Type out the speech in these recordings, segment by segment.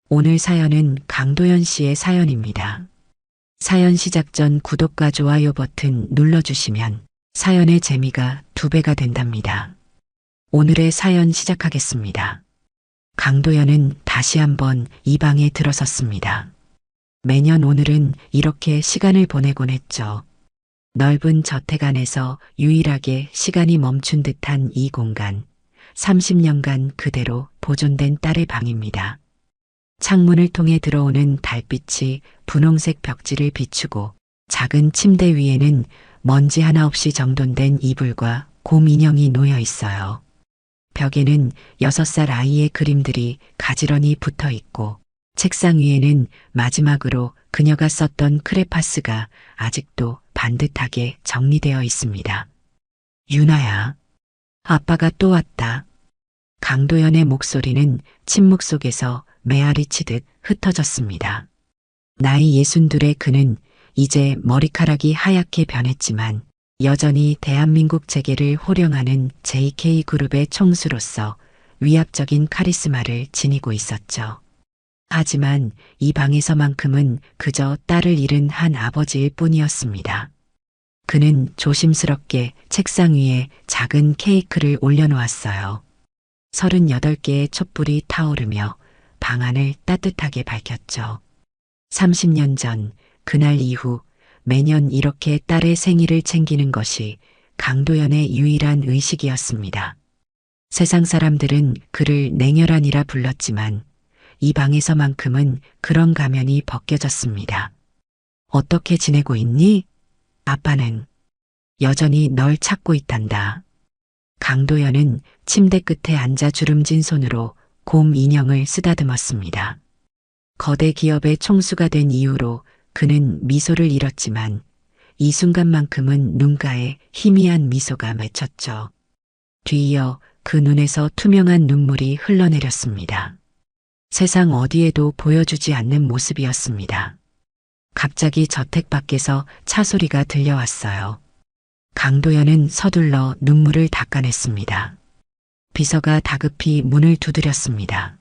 오늘 사연은 강도연 씨의 사연입니다. 사연 시작 전 구독과 좋아요 버튼 눌러주시면 사연의 재미가 2배가 된답니다. 오늘의 사연 시작하겠습니다. 강도연은 다시 한번 이 방에 들어섰습니다. 매년 오늘은 이렇게 시간을 보내곤 했죠. 넓은 저택 안에서 유일하게 시간이 멈춘 듯한 이 공간, 30년간 그대로 보존된 딸의 방입니다. 창문을 통해 들어오는 달빛이 분홍색 벽지를 비추고 작은 침대 위에는 먼지 하나 없이 정돈된 이불과 곰 인형이 놓여 있어요. 벽에는 6살 아이의 그림들이 가지런히 붙어 있고 책상 위에는 마지막으로 그녀가 썼던 크레파스가 아직도 반듯하게 정리되어 있습니다. 유나야, 아빠가 또 왔다. 강도연의 목소리는 침묵 속에서 메아리 치듯 흩어졌습니다. 나이 62의 그는 이제 머리카락이 하얗게 변했지만 여전히 대한민국 재계를 호령하는 JK그룹의 총수로서 위압적인 카리스마를 지니고 있었죠. 하지만 이 방에서만큼은 그저 딸을 잃은 한 아버지일 뿐이었습니다. 그는 조심스럽게 책상 위에 작은 케이크를 올려놓았어요. 38개의 촛불이 타오르며 방 안을 따뜻하게 밝혔죠. 30년 전 그날 이후 매년 이렇게 딸의 생일을 챙기는 것이 강도연의 유일한 의식이었습니다. 세상 사람들은 그를 냉혈한이라 불렀지만 이 방에서만큼은 그런 가면이 벗겨졌습니다. 어떻게 지내고 있니? 아빠는 여전히 널 찾고 있단다. 강도연은 침대 끝에 앉아 주름진 손으로 곰 인형을 쓰다듬었습니다. 거대 기업의 총수가 된 이후로 그는 미소를 잃었지만 이 순간만큼은 눈가에 희미한 미소가 맺혔죠. 뒤이어 그 눈에서 투명한 눈물이 흘러내렸습니다. 세상 어디에도 보여주지 않는 모습이었습니다. 갑자기 저택 밖에서 차 소리가 들려왔어요. 강도연은 서둘러 눈물을 닦아냈습니다. 비서가 다급히 문을 두드렸습니다.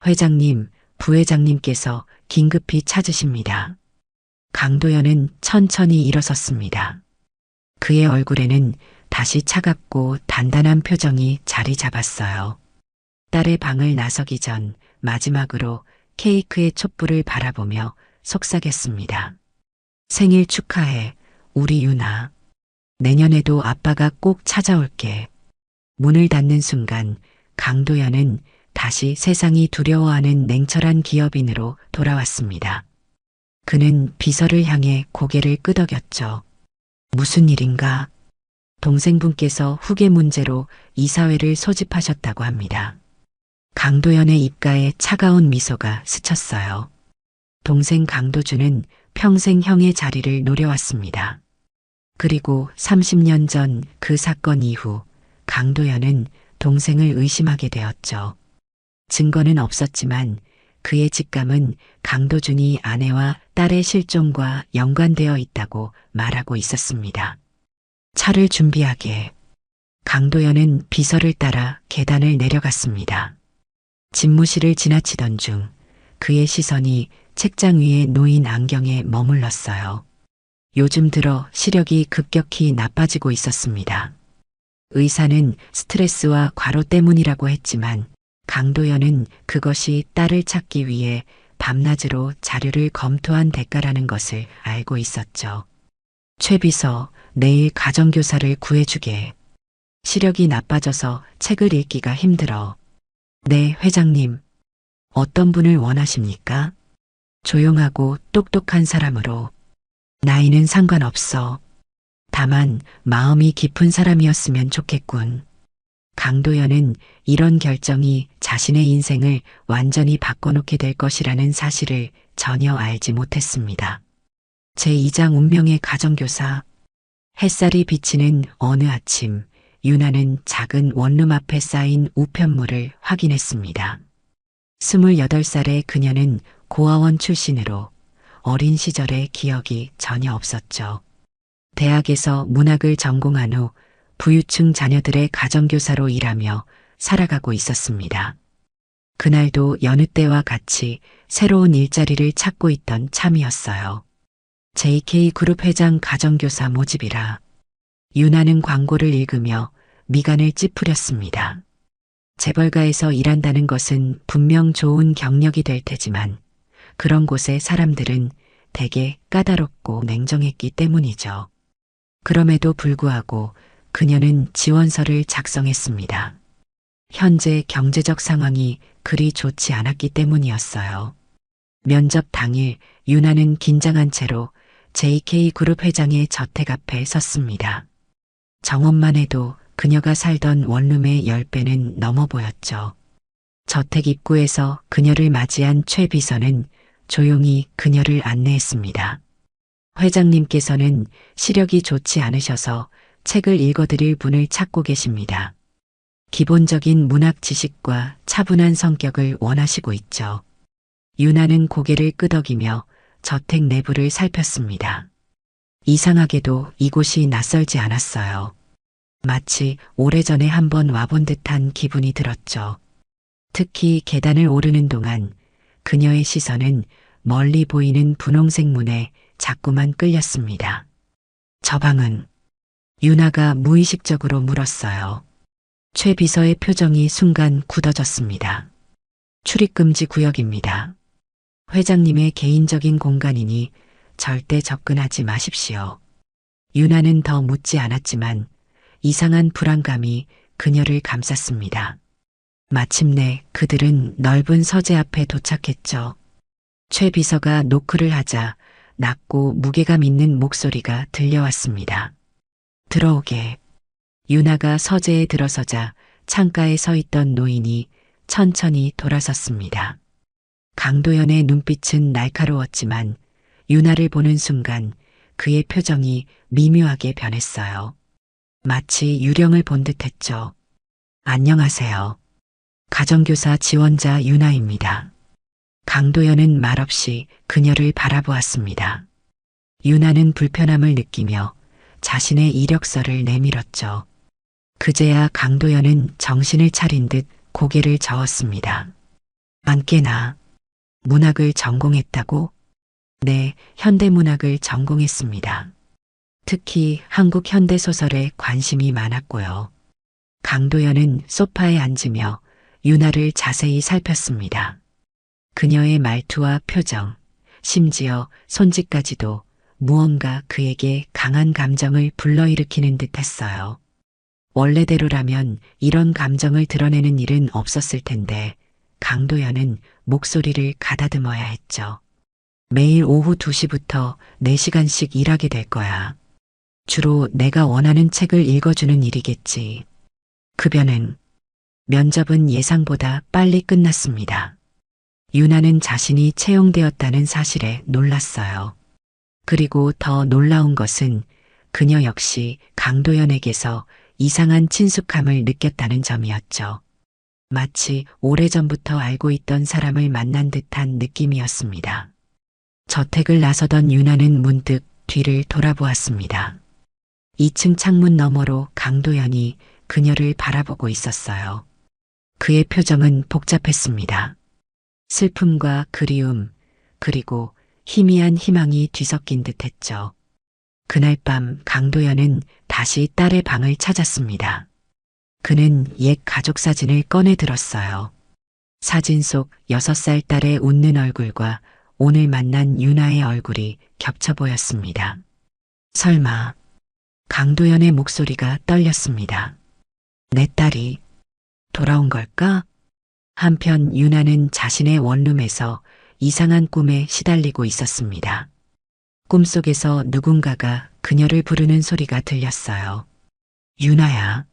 회장님, 부회장님께서 긴급히 찾으십니다. 강도연은 천천히 일어섰습니다. 그의 얼굴에는 다시 차갑고 단단한 표정이 자리 잡았어요. 딸의 방을 나서기 전 마지막으로 케이크의 촛불을 바라보며 속삭였습니다. 생일 축하해, 우리 유나. 내년에도 아빠가 꼭 찾아올게. 문을 닫는 순간 강도연은 다시 세상이 두려워하는 냉철한 기업인으로 돌아왔습니다. 그는 비서를 향해 고개를 끄덕였죠. 무슨 일인가? 동생분께서 후계 문제로 이사회를 소집하셨다고 합니다. 강도연의 입가에 차가운 미소가 스쳤어요. 동생 강도준은 평생 형의 자리를 노려왔습니다. 그리고 30년 전 그 사건 이후 강도연은 동생을 의심하게 되었죠. 증거는 없었지만 그의 직감은 강도준이 아내와 딸의 실종과 연관되어 있다고 말하고 있었습니다. 차를 준비하게. 강도연은 비서를 따라 계단을 내려갔습니다. 집무실을 지나치던 중 그의 시선이 책장 위에 놓인 안경에 머물렀어요. 요즘 들어 시력이 급격히 나빠지고 있었습니다. 의사는 스트레스와 과로 때문이라고 했지만 강도연은 그것이 딸을 찾기 위해 밤낮으로 자료를 검토한 대가라는 것을 알고 있었죠. 최 비서, 내일 가정교사를 구해주게. 시력이 나빠져서 책을 읽기가 힘들어. 네, 회장님. 어떤 분을 원하십니까? 조용하고 똑똑한 사람으로. 나이는 상관없어. 다만 마음이 깊은 사람이었으면 좋겠군. 강도연은 이런 결정이 자신의 인생을 완전히 바꿔놓게 될 것이라는 사실을 전혀 알지 못했습니다. 제2장 운명의 가정교사. 햇살이 비치는 어느 아침, 유나는 작은 원룸 앞에 쌓인 우편물을 확인했습니다. 28살의 그녀는 고아원 출신으로 어린 시절의 기억이 전혀 없었죠. 대학에서 문학을 전공한 후 부유층 자녀들의 가정교사로 일하며 살아가고 있었습니다. 그날도 여느 때와 같이 새로운 일자리를 찾고 있던 참이었어요. JK그룹 회장 가정교사 모집이라. 유나는 광고를 읽으며 미간을 찌푸렸습니다. 재벌가에서 일한다는 것은 분명 좋은 경력이 될 테지만 그런 곳의 사람들은 대개 까다롭고 냉정했기 때문이죠. 그럼에도 불구하고 그녀는 지원서를 작성했습니다. 현재 경제적 상황이 그리 좋지 않았기 때문이었어요. 면접 당일 유나는 긴장한 채로 JK그룹 회장의 저택 앞에 섰습니다. 정원만 해도 그녀가 살던 원룸의 10배는 넘어 보였죠. 저택 입구에서 그녀를 맞이한 최 비서는 조용히 그녀를 안내했습니다. 회장님께서는 시력이 좋지 않으셔서 책을 읽어드릴 분을 찾고 계십니다. 기본적인 문학 지식과 차분한 성격을 원하시고 있죠. 유나는 고개를 끄덕이며 저택 내부를 살폈습니다. 이상하게도 이곳이 낯설지 않았어요. 마치 오래전에 한번 와본 듯한 기분이 들었죠. 특히 계단을 오르는 동안 그녀의 시선은 멀리 보이는 분홍색 문에 자꾸만 끌렸습니다. 저 방은? 유나가 무의식적으로 물었어요. 최 비서의 표정이 순간 굳어졌습니다. 출입금지 구역입니다. 회장님의 개인적인 공간이니 절대 접근하지 마십시오. 유나는 더 묻지 않았지만 이상한 불안감이 그녀를 감쌌습니다. 마침내 그들은 넓은 서재 앞에 도착했죠. 최 비서가 노크를 하자 낮고 무게감 있는 목소리가 들려왔습니다. 들어오게. 유나가 서재에 들어서자 창가에 서 있던 노인이 천천히 돌아섰습니다. 강도연의 눈빛은 날카로웠지만 유나를 보는 순간 그의 표정이 미묘하게 변했어요. 마치 유령을 본 듯했죠. 안녕하세요. 가정교사 지원자 유나입니다. 강도연은 말없이 그녀를 바라보았습니다. 유나는 불편함을 느끼며 자신의 이력서를 내밀었죠. 그제야 강도연은 정신을 차린 듯 고개를 저었습니다. 안깨나 문학을 전공했다고? 네, 현대문학을 전공했습니다. 특히 한국 현대소설에 관심이 많았고요. 강도연은 소파에 앉으며 유나를 자세히 살폈습니다. 그녀의 말투와 표정, 심지어 손짓까지도 무언가 그에게 강한 감정을 불러일으키는 듯 했어요. 원래대로라면 이런 감정을 드러내는 일은 없었을 텐데 강도연은 목소리를 가다듬어야 했죠. 매일 오후 2시부터 4시간씩 일하게 될 거야. 주로 내가 원하는 책을 읽어주는 일이겠지. 급여는? 면접은 예상보다 빨리 끝났습니다. 유나는 자신이 채용되었다는 사실에 놀랐어요. 그리고 더 놀라운 것은 그녀 역시 강도연에게서 이상한 친숙함을 느꼈다는 점이었죠. 마치 오래전부터 알고 있던 사람을 만난 듯한 느낌이었습니다. 저택을 나서던 유나는 문득 뒤를 돌아보았습니다. 2층 창문 너머로 강도연이 그녀를 바라보고 있었어요. 그의 표정은 복잡했습니다. 슬픔과 그리움, 그리고 희미한 희망이 뒤섞인 듯했죠. 그날 밤 강도연은 다시 딸의 방을 찾았습니다. 그는 옛 가족 사진을 꺼내 들었어요. 사진 속 6살 딸의 웃는 얼굴과 오늘 만난 유나의 얼굴이 겹쳐 보였습니다. 설마 강도연의 목소리가 떨렸습니다. 내 딸이 돌아온 걸까? 한편 유나는 자신의 원룸에서 이상한 꿈에 시달리고 있었습니다. 꿈속에서 누군가가 그녀를 부르는 소리가 들렸어요. 유나야,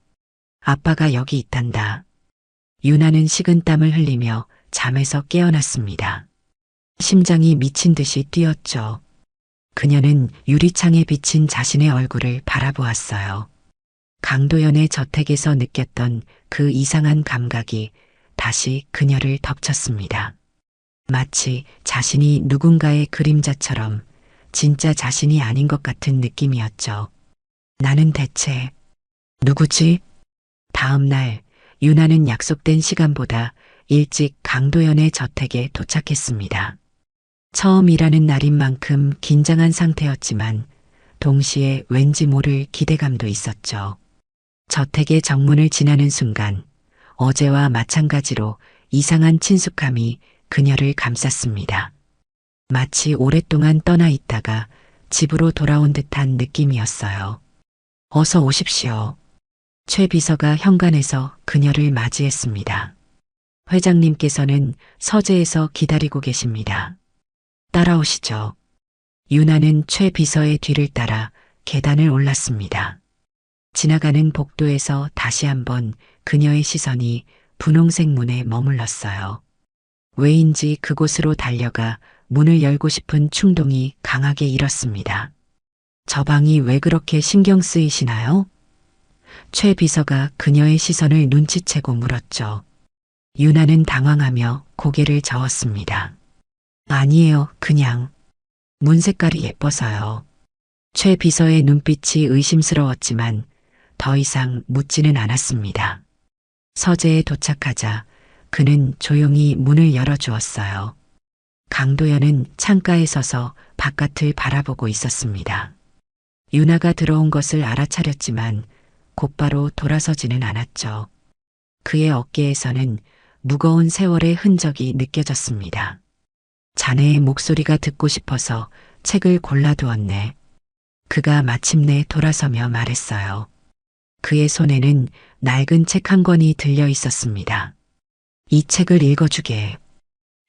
아빠가 여기 있단다. 유나는 식은땀을 흘리며 잠에서 깨어났습니다. 심장이 미친 듯이 뛰었죠. 그녀는 유리창에 비친 자신의 얼굴을 바라보았어요. 강도연의 저택에서 느꼈던 그 이상한 감각이 다시 그녀를 덮쳤습니다. 마치 자신이 누군가의 그림자처럼 진짜 자신이 아닌 것 같은 느낌이었죠. 나는 대체 누구지? 다음 날 유나는 약속된 시간보다 일찍 강도연의 저택에 도착했습니다. 처음 일하는 날인 만큼 긴장한 상태였지만 동시에 왠지 모를 기대감도 있었죠. 저택의 정문을 지나는 순간 어제와 마찬가지로 이상한 친숙함이 그녀를 감쌌습니다. 마치 오랫동안 떠나 있다가 집으로 돌아온 듯한 느낌이었어요. 어서 오십시오. 최 비서가 현관에서 그녀를 맞이했습니다. 회장님께서는 서재에서 기다리고 계십니다. 따라오시죠. 유나는 최 비서의 뒤를 따라 계단을 올랐습니다. 지나가는 복도에서 다시 한번 그녀의 시선이 분홍색 문에 머물렀어요. 왜인지 그곳으로 달려가 문을 열고 싶은 충동이 강하게 일었습니다. 저 방이 왜 그렇게 신경 쓰이시나요? 최 비서가 그녀의 시선을 눈치채고 물었죠. 유나는 당황하며 고개를 저었습니다. 아니에요, 그냥. 문 색깔이 예뻐서요. 최 비서의 눈빛이 의심스러웠지만 더 이상 묻지는 않았습니다. 서재에 도착하자 그는 조용히 문을 열어주었어요. 강도연은 창가에 서서 바깥을 바라보고 있었습니다. 유나가 들어온 것을 알아차렸지만 곧바로 돌아서지는 않았죠. 그의 어깨에서는 무거운 세월의 흔적이 느껴졌습니다. 자네의 목소리가 듣고 싶어서 책을 골라두었네. 그가 마침내 돌아서며 말했어요. 그의 손에는 낡은 책 한 권이 들려 있었습니다. 이 책을 읽어주게.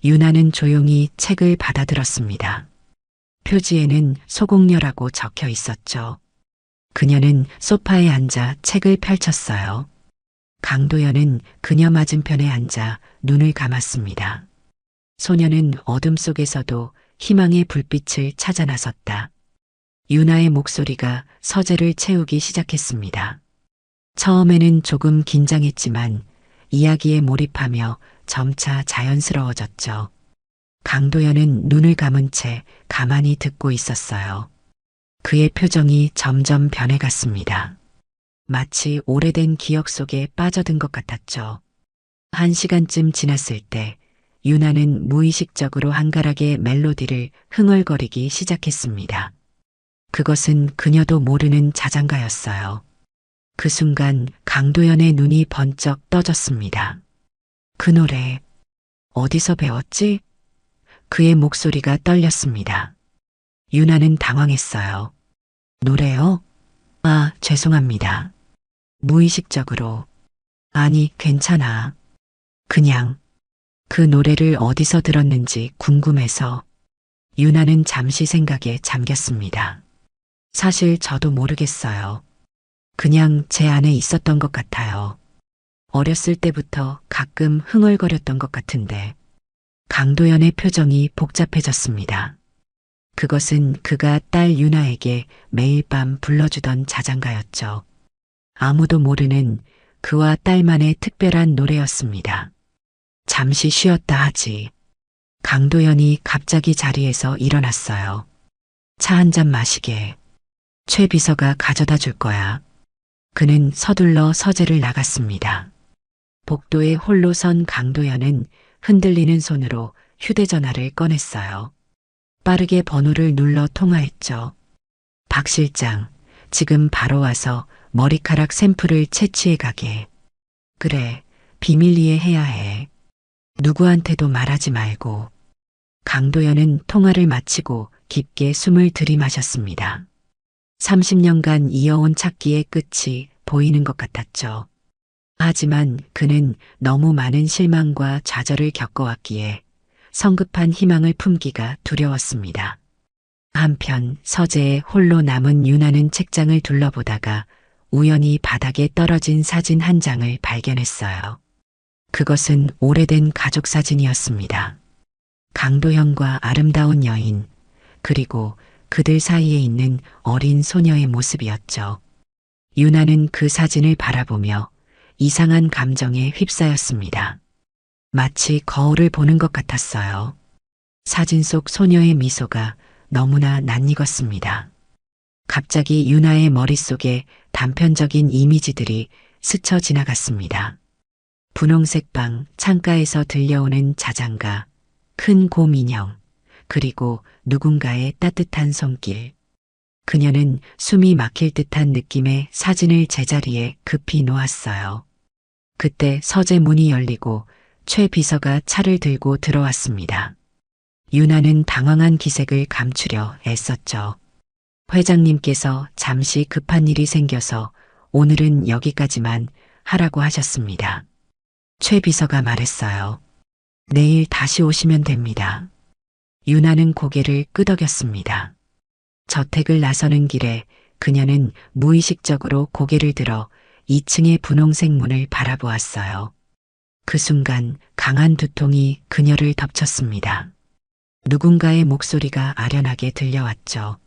유나는 조용히 책을 받아들었습니다. 표지에는 소공녀라고 적혀 있었죠. 그녀는 소파에 앉아 책을 펼쳤어요. 강도연은 그녀 맞은편에 앉아 눈을 감았습니다. 소녀는 어둠 속에서도 희망의 불빛을 찾아 나섰다. 유나의 목소리가 서재를 채우기 시작했습니다. 처음에는 조금 긴장했지만 이야기에 몰입하며 점차 자연스러워졌죠. 강도연은 눈을 감은 채 가만히 듣고 있었어요. 그의 표정이 점점 변해갔습니다. 마치 오래된 기억 속에 빠져든 것 같았죠. 1시간쯤 지났을 때 유나는 무의식적으로 한가락의 멜로디를 흥얼거리기 시작했습니다. 그것은 그녀도 모르는 자장가였어요. 그 순간 강도연의 눈이 번쩍 떠졌습니다. 그 노래 어디서 배웠지? 그의 목소리가 떨렸습니다. 유나는 당황했어요. 노래요? 아, 죄송합니다. 무의식적으로. 아니, 괜찮아. 그냥 그 노래를 어디서 들었는지 궁금해서. 유나는 잠시 생각에 잠겼습니다. 사실 저도 모르겠어요. 그냥 제 안에 있었던 것 같아요. 어렸을 때부터 가끔 흥얼거렸던 것 같은데. 강도연의 표정이 복잡해졌습니다. 그것은 그가 딸 유나에게 매일 밤 불러주던 자장가였죠. 아무도 모르는 그와 딸만의 특별한 노래였습니다. 잠시 쉬었다 하지. 강도연이 갑자기 자리에서 일어났어요. 차 한 잔 마시게. 최 비서가 가져다 줄 거야. 그는 서둘러 서재를 나갔습니다. 복도에 홀로 선 강도연은 흔들리는 손으로 휴대전화를 꺼냈어요. 빠르게 번호를 눌러 통화했죠. 박 실장, 지금 바로 와서 머리카락 샘플을 채취해 가게. 그래, 비밀리에 해야 해. 누구한테도 말하지 말고. 강도연은 통화를 마치고 깊게 숨을 들이마셨습니다. 30년간 이어온 찾기의 끝이 보이는 것 같았죠. 하지만 그는 너무 많은 실망과 좌절을 겪어왔기에 성급한 희망을 품기가 두려웠습니다. 한편 서재에 홀로 남은 유나는 책장을 둘러보다가 우연히 바닥에 떨어진 사진 한 장을 발견했어요. 그것은 오래된 가족 사진이었습니다. 강도현과 아름다운 여인, 그리고 그들 사이에 있는 어린 소녀의 모습이었죠. 유나는 그 사진을 바라보며 이상한 감정에 휩싸였습니다. 마치 거울을 보는 것 같았어요. 사진 속 소녀의 미소가 너무나 낯익었습니다. 갑자기 유나의 머릿속에 단편적인 이미지들이 스쳐 지나갔습니다. 분홍색 방, 창가에서 들려오는 자장가, 큰 곰 인형, 그리고 누군가의 따뜻한 손길. 그녀는 숨이 막힐 듯한 느낌의 사진을 제자리에 급히 놓았어요. 그때 서재 문이 열리고 최 비서가 차를 들고 들어왔습니다. 유나는 당황한 기색을 감추려 애썼죠. 회장님께서 잠시 급한 일이 생겨서 오늘은 여기까지만 하라고 하셨습니다. 최 비서가 말했어요. 내일 다시 오시면 됩니다. 유나는 고개를 끄덕였습니다. 저택을 나서는 길에 그녀는 무의식적으로 고개를 들어 2층의 분홍색 문을 바라보았어요. 그 순간 강한 두통이 그녀를 덮쳤습니다. 누군가의 목소리가 아련하게 들려왔죠.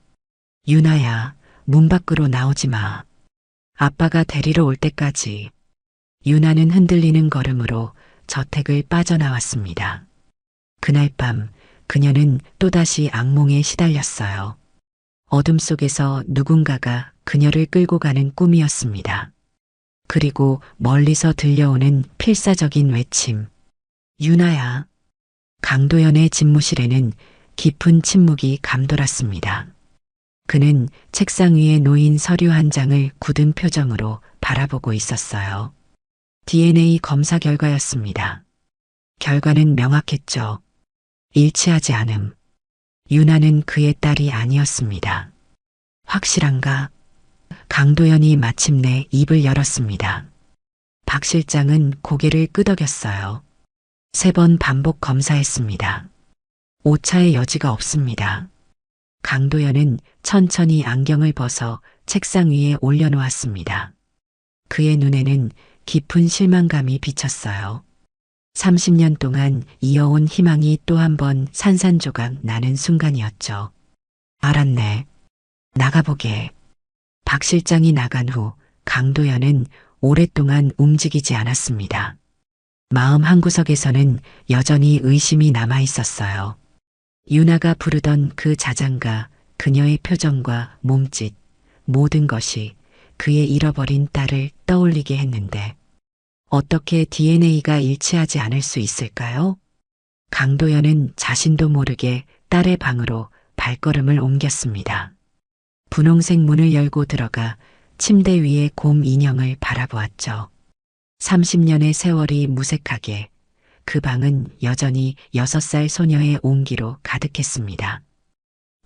유나야, 문 밖으로 나오지 마. 아빠가 데리러 올 때까지. 유나는 흔들리는 걸음으로 저택을 빠져나왔습니다. 그날 밤 그녀는 또다시 악몽에 시달렸어요. 어둠 속에서 누군가가 그녀를 끌고 가는 꿈이었습니다. 그리고 멀리서 들려오는 필사적인 외침. 유나야. 강도연의 집무실에는 깊은 침묵이 감돌았습니다. 그는 책상 위에 놓인 서류 한 장을 굳은 표정으로 바라보고 있었어요. DNA 검사 결과였습니다. 결과는 명확했죠. 일치하지 않음. 유나는 그의 딸이 아니었습니다. 확실한가? 강도연이 마침내 입을 열었습니다. 박 실장은 고개를 끄덕였어요. 3번 반복 검사했습니다. 오차의 여지가 없습니다. 강도연은 천천히 안경을 벗어 책상 위에 올려놓았습니다. 그의 눈에는 깊은 실망감이 비쳤어요. 30년 동안 이어온 희망이 또 한 번 산산조각 나는 순간이었죠. 알았네. 나가보게. 박 실장이 나간 후 강도연은 오랫동안 움직이지 않았습니다. 마음 한구석에서는 여전히 의심이 남아 있었어요. 유나가 부르던 그 자장가, 그녀의 표정과 몸짓, 모든 것이 그의 잃어버린 딸을 떠올리게 했는데 어떻게 DNA가 일치하지 않을 수 있을까요? 강도연은 자신도 모르게 딸의 방으로 발걸음을 옮겼습니다. 분홍색 문을 열고 들어가 침대 위에 곰 인형을 바라보았죠. 30년의 세월이 무색하게 그 방은 여전히 6살 소녀의 온기로 가득했습니다.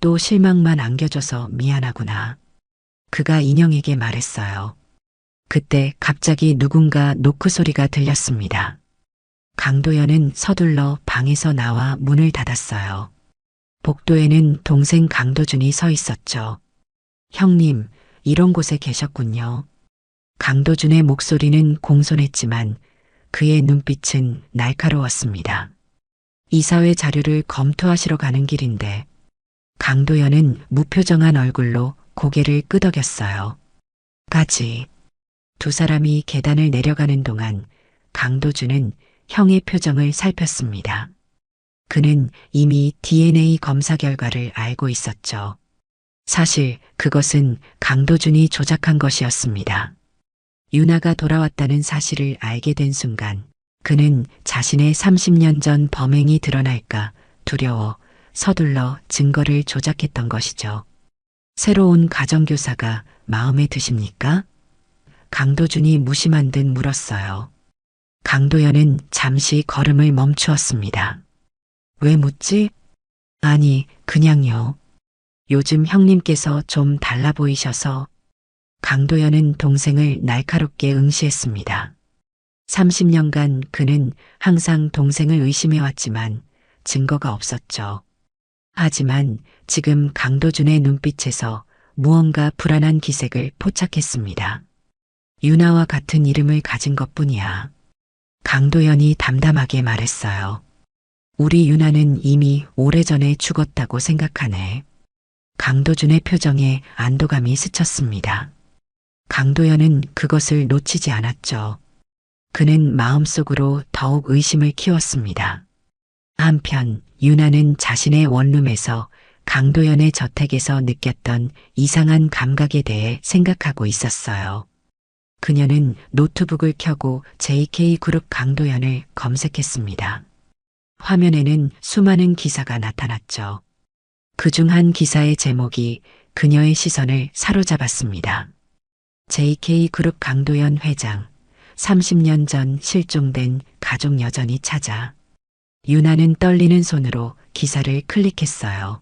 또 실망만 안겨줘서 미안하구나. 그가 인형에게 말했어요. 그때 갑자기 누군가 노크 소리가 들렸습니다. 강도연은 서둘러 방에서 나와 문을 닫았어요. 복도에는 동생 강도준이 서 있었죠. 형님, 이런 곳에 계셨군요. 강도준의 목소리는 공손했지만 그의 눈빛은 날카로웠습니다. 이사회 자료를 검토하시러 가는 길인데 강도연은 무표정한 얼굴로 고개를 끄덕였어요. 까지. 2사람이 계단을 내려가는 동안 강도준은 형의 표정을 살폈습니다. 그는 이미 DNA 검사 결과를 알고 있었죠. 사실 그것은 강도준이 조작한 것이었습니다. 유나가 돌아왔다는 사실을 알게 된 순간 그는 자신의 30년 전 범행이 드러날까 두려워 서둘러 증거를 조작했던 것이죠. 새로운 가정교사가 마음에 드십니까? 강도준이 무심한 듯 물었어요. 강도연은 잠시 걸음을 멈추었습니다. 왜 묻지? 아니, 그냥요. 요즘 형님께서 좀 달라 보이셔서. 강도연은 동생을 날카롭게 응시했습니다. 30년간 그는 항상 동생을 의심해왔지만 증거가 없었죠. 하지만 지금 강도준의 눈빛에서 무언가 불안한 기색을 포착했습니다. 유나와 같은 이름을 가진 것뿐이야. 강도연이 담담하게 말했어요. 우리 유나는 이미 오래전에 죽었다고 생각하네. 강도준의 표정에 안도감이 스쳤습니다. 강도연은 그것을 놓치지 않았죠. 그는 마음속으로 더욱 의심을 키웠습니다. 한편 유나는 자신의 원룸에서 강도연의 저택에서 느꼈던 이상한 감각에 대해 생각하고 있었어요. 그녀는 노트북을 켜고 JK그룹 강도연을 검색했습니다. 화면에는 수많은 기사가 나타났죠. 그중 한 기사의 제목이 그녀의 시선을 사로잡았습니다. JK그룹 강도연 회장, 30년 전 실종된 가족 여전히 찾아. 유나는 떨리는 손으로 기사를 클릭했어요.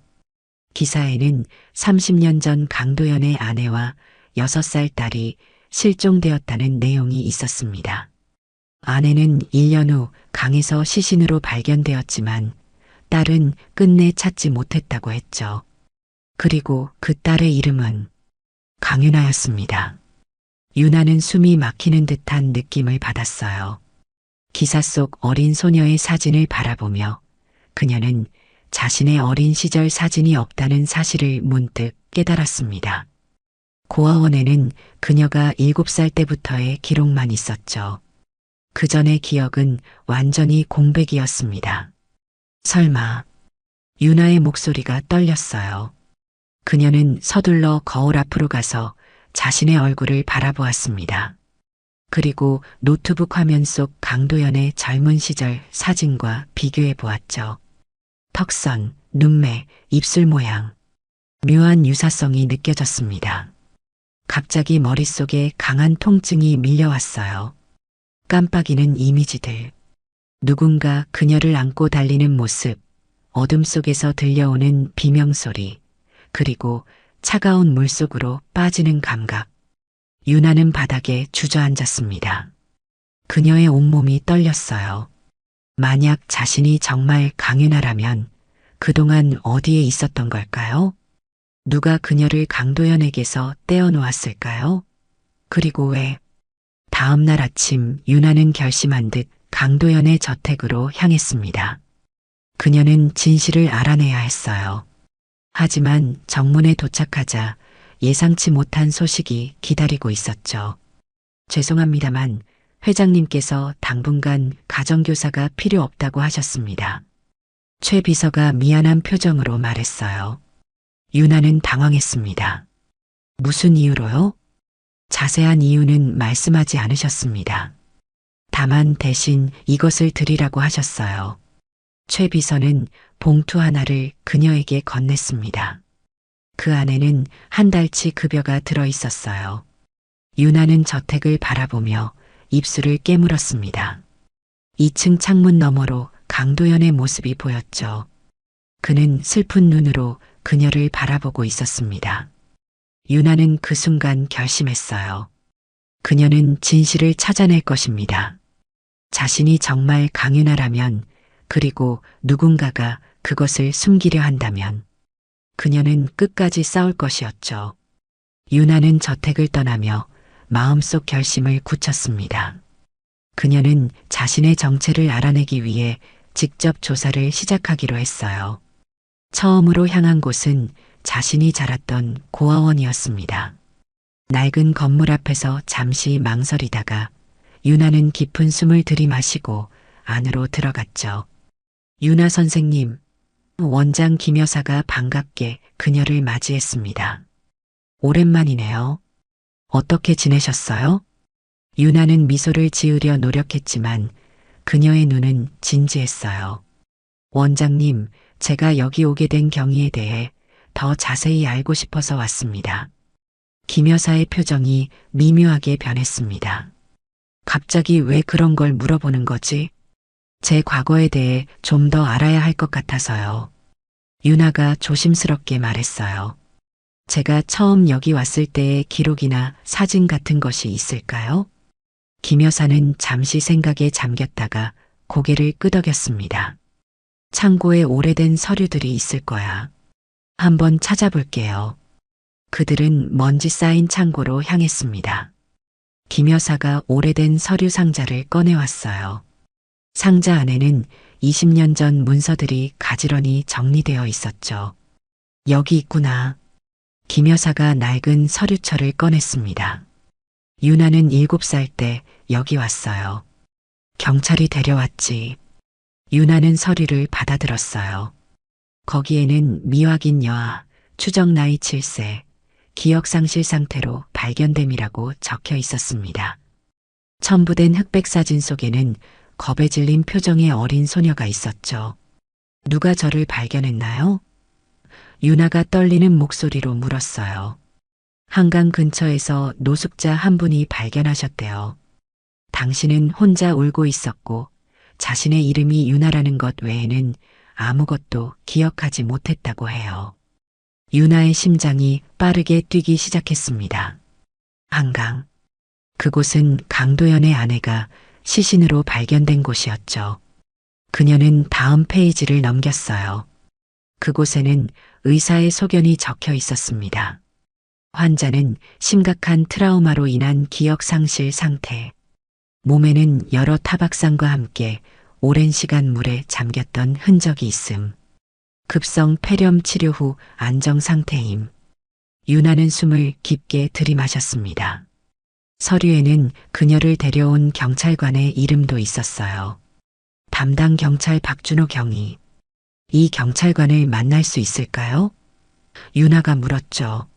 기사에는 30년 전 강도연의 아내와 6살 딸이 실종되었다는 내용이 있었습니다. 아내는 1년 후 강에서 시신으로 발견되었지만 딸은 끝내 찾지 못했다고 했죠. 그리고 그 딸의 이름은 강윤아였습니다. 유나는 숨이 막히는 듯한 느낌을 받았어요. 기사 속 어린 소녀의 사진을 바라보며 그녀는 자신의 어린 시절 사진이 없다는 사실을 문득 깨달았습니다. 고아원에는 그녀가 7살 때부터의 기록만 있었죠. 그 전의 기억은 완전히 공백이었습니다. 설마, 유나의 목소리가 떨렸어요. 그녀는 서둘러 거울 앞으로 가서 자신의 얼굴을 바라보았습니다. 그리고 노트북 화면 속 강도연의 젊은 시절 사진과 비교해 보았죠. 턱선, 눈매, 입술 모양. 묘한 유사성이 느껴졌습니다. 갑자기 머릿속에 강한 통증이 밀려왔어요. 깜빡이는 이미지들. 누군가 그녀를 안고 달리는 모습, 어둠 속에서 들려오는 비명소리, 그리고 차가운 물속으로 빠지는 감각. 유나는 바닥에 주저앉았습니다. 그녀의 온몸이 떨렸어요. 만약 자신이 정말 강윤아라면 그동안 어디에 있었던 걸까요? 누가 그녀를 강도연에게서 떼어놓았을까요? 그리고 왜? 다음 날 아침 유나는 결심한 듯 강도연의 저택으로 향했습니다. 그녀는 진실을 알아내야 했어요. 하지만 정문에 도착하자 예상치 못한 소식이 기다리고 있었죠. 죄송합니다만 회장님께서 당분간 가정교사가 필요 없다고 하셨습니다. 최 비서가 미안한 표정으로 말했어요. 유나는 당황했습니다. 무슨 이유로요? 자세한 이유는 말씀하지 않으셨습니다. 다만 대신 이것을 드리라고 하셨어요. 최 비서는 봉투 하나를 그녀에게 건넸습니다. 그 안에는 한 달치 급여가 들어 있었어요. 유나는 저택을 바라보며 입술을 깨물었습니다. 2층 창문 너머로 강도연의 모습이 보였죠. 그는 슬픈 눈으로 그녀를 바라보고 있었습니다. 유나는 그 순간 결심했어요. 그녀는 진실을 찾아낼 것입니다. 자신이 정말 강윤아라면, 그리고 누군가가 그것을 숨기려 한다면 그녀는 끝까지 싸울 것이었죠. 유나는 저택을 떠나며 마음속 결심을 굳혔습니다. 그녀는 자신의 정체를 알아내기 위해 직접 조사를 시작하기로 했어요. 처음으로 향한 곳은 자신이 자랐던 고아원이었습니다. 낡은 건물 앞에서 잠시 망설이다가 유나는 깊은 숨을 들이마시고 안으로 들어갔죠. 유나 선생님, 원장 김 여사가 반갑게 그녀를 맞이했습니다. 오랜만이네요. 어떻게 지내셨어요? 유나는 미소를 지으려 노력했지만 그녀의 눈은 진지했어요. 원장님, 제가 여기 오게 된 경위에 대해 더 자세히 알고 싶어서 왔습니다. 김 여사의 표정이 미묘하게 변했습니다. 갑자기 왜 그런 걸 물어보는 거지? 제 과거에 대해 좀 더 알아야 할 것 같아서요. 유나가 조심스럽게 말했어요. 제가 처음 여기 왔을 때의 기록이나 사진 같은 것이 있을까요? 김 여사는 잠시 생각에 잠겼다가 고개를 끄덕였습니다. 창고에 오래된 서류들이 있을 거야. 한번 찾아볼게요. 그들은 먼지 쌓인 창고로 향했습니다. 김 여사가 오래된 서류 상자를 꺼내왔어요. 상자 안에는 20년 전 문서들이 가지런히 정리되어 있었죠. 여기 있구나. 김 여사가 낡은 서류철을 꺼냈습니다. 유나는 7살 때 여기 왔어요. 경찰이 데려왔지. 유나는 서류를 받아들었어요. 거기에는 미확인 여아, 추정 나이 7세, 기억상실 상태로 발견됨이라고 적혀 있었습니다. 첨부된 흑백 사진 속에는 겁에 질린 표정의 어린 소녀가 있었죠. 누가 저를 발견했나요? 유나가 떨리는 목소리로 물었어요. 한강 근처에서 노숙자 한 분이 발견하셨대요. 당신은 혼자 울고 있었고 자신의 이름이 유나라는 것 외에는 아무것도 기억하지 못했다고 해요. 유나의 심장이 빠르게 뛰기 시작했습니다. 한강. 그곳은 강도연의 아내가 시신으로 발견된 곳이었죠. 그녀는 다음 페이지를 넘겼어요. 그곳에는 의사의 소견이 적혀 있었습니다. 환자는 심각한 트라우마로 인한 기억 상실 상태. 몸에는 여러 타박상과 함께 오랜 시간 물에 잠겼던 흔적이 있음. 급성 폐렴 치료 후 안정 상태임. 유나는 숨을 깊게 들이마셨습니다. 서류에는 그녀를 데려온 경찰관의 이름도 있었어요. 담당 경찰 박준호 경위. 이 경찰관을 만날 수 있을까요? 유나가 물었죠.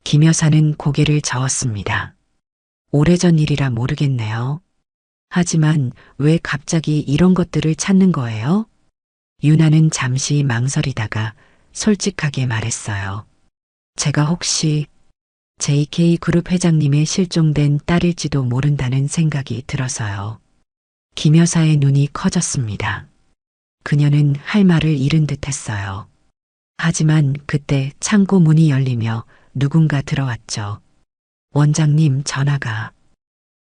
김 여사는 고개를 저었습니다. 오래전 일이라 모르겠네요. 하지만 왜 갑자기 이런 것들을 찾는 거예요? 유나는 잠시 망설이다가 솔직하게 말했어요. 제가 혹시 JK그룹 회장님의 실종된 딸일지도 모른다는 생각이 들어서요. 김 여사의 눈이 커졌습니다. 그녀는 할 말을 잃은 듯 했어요. 하지만 그때 창고 문이 열리며 누군가 들어왔죠. 원장님 전화가.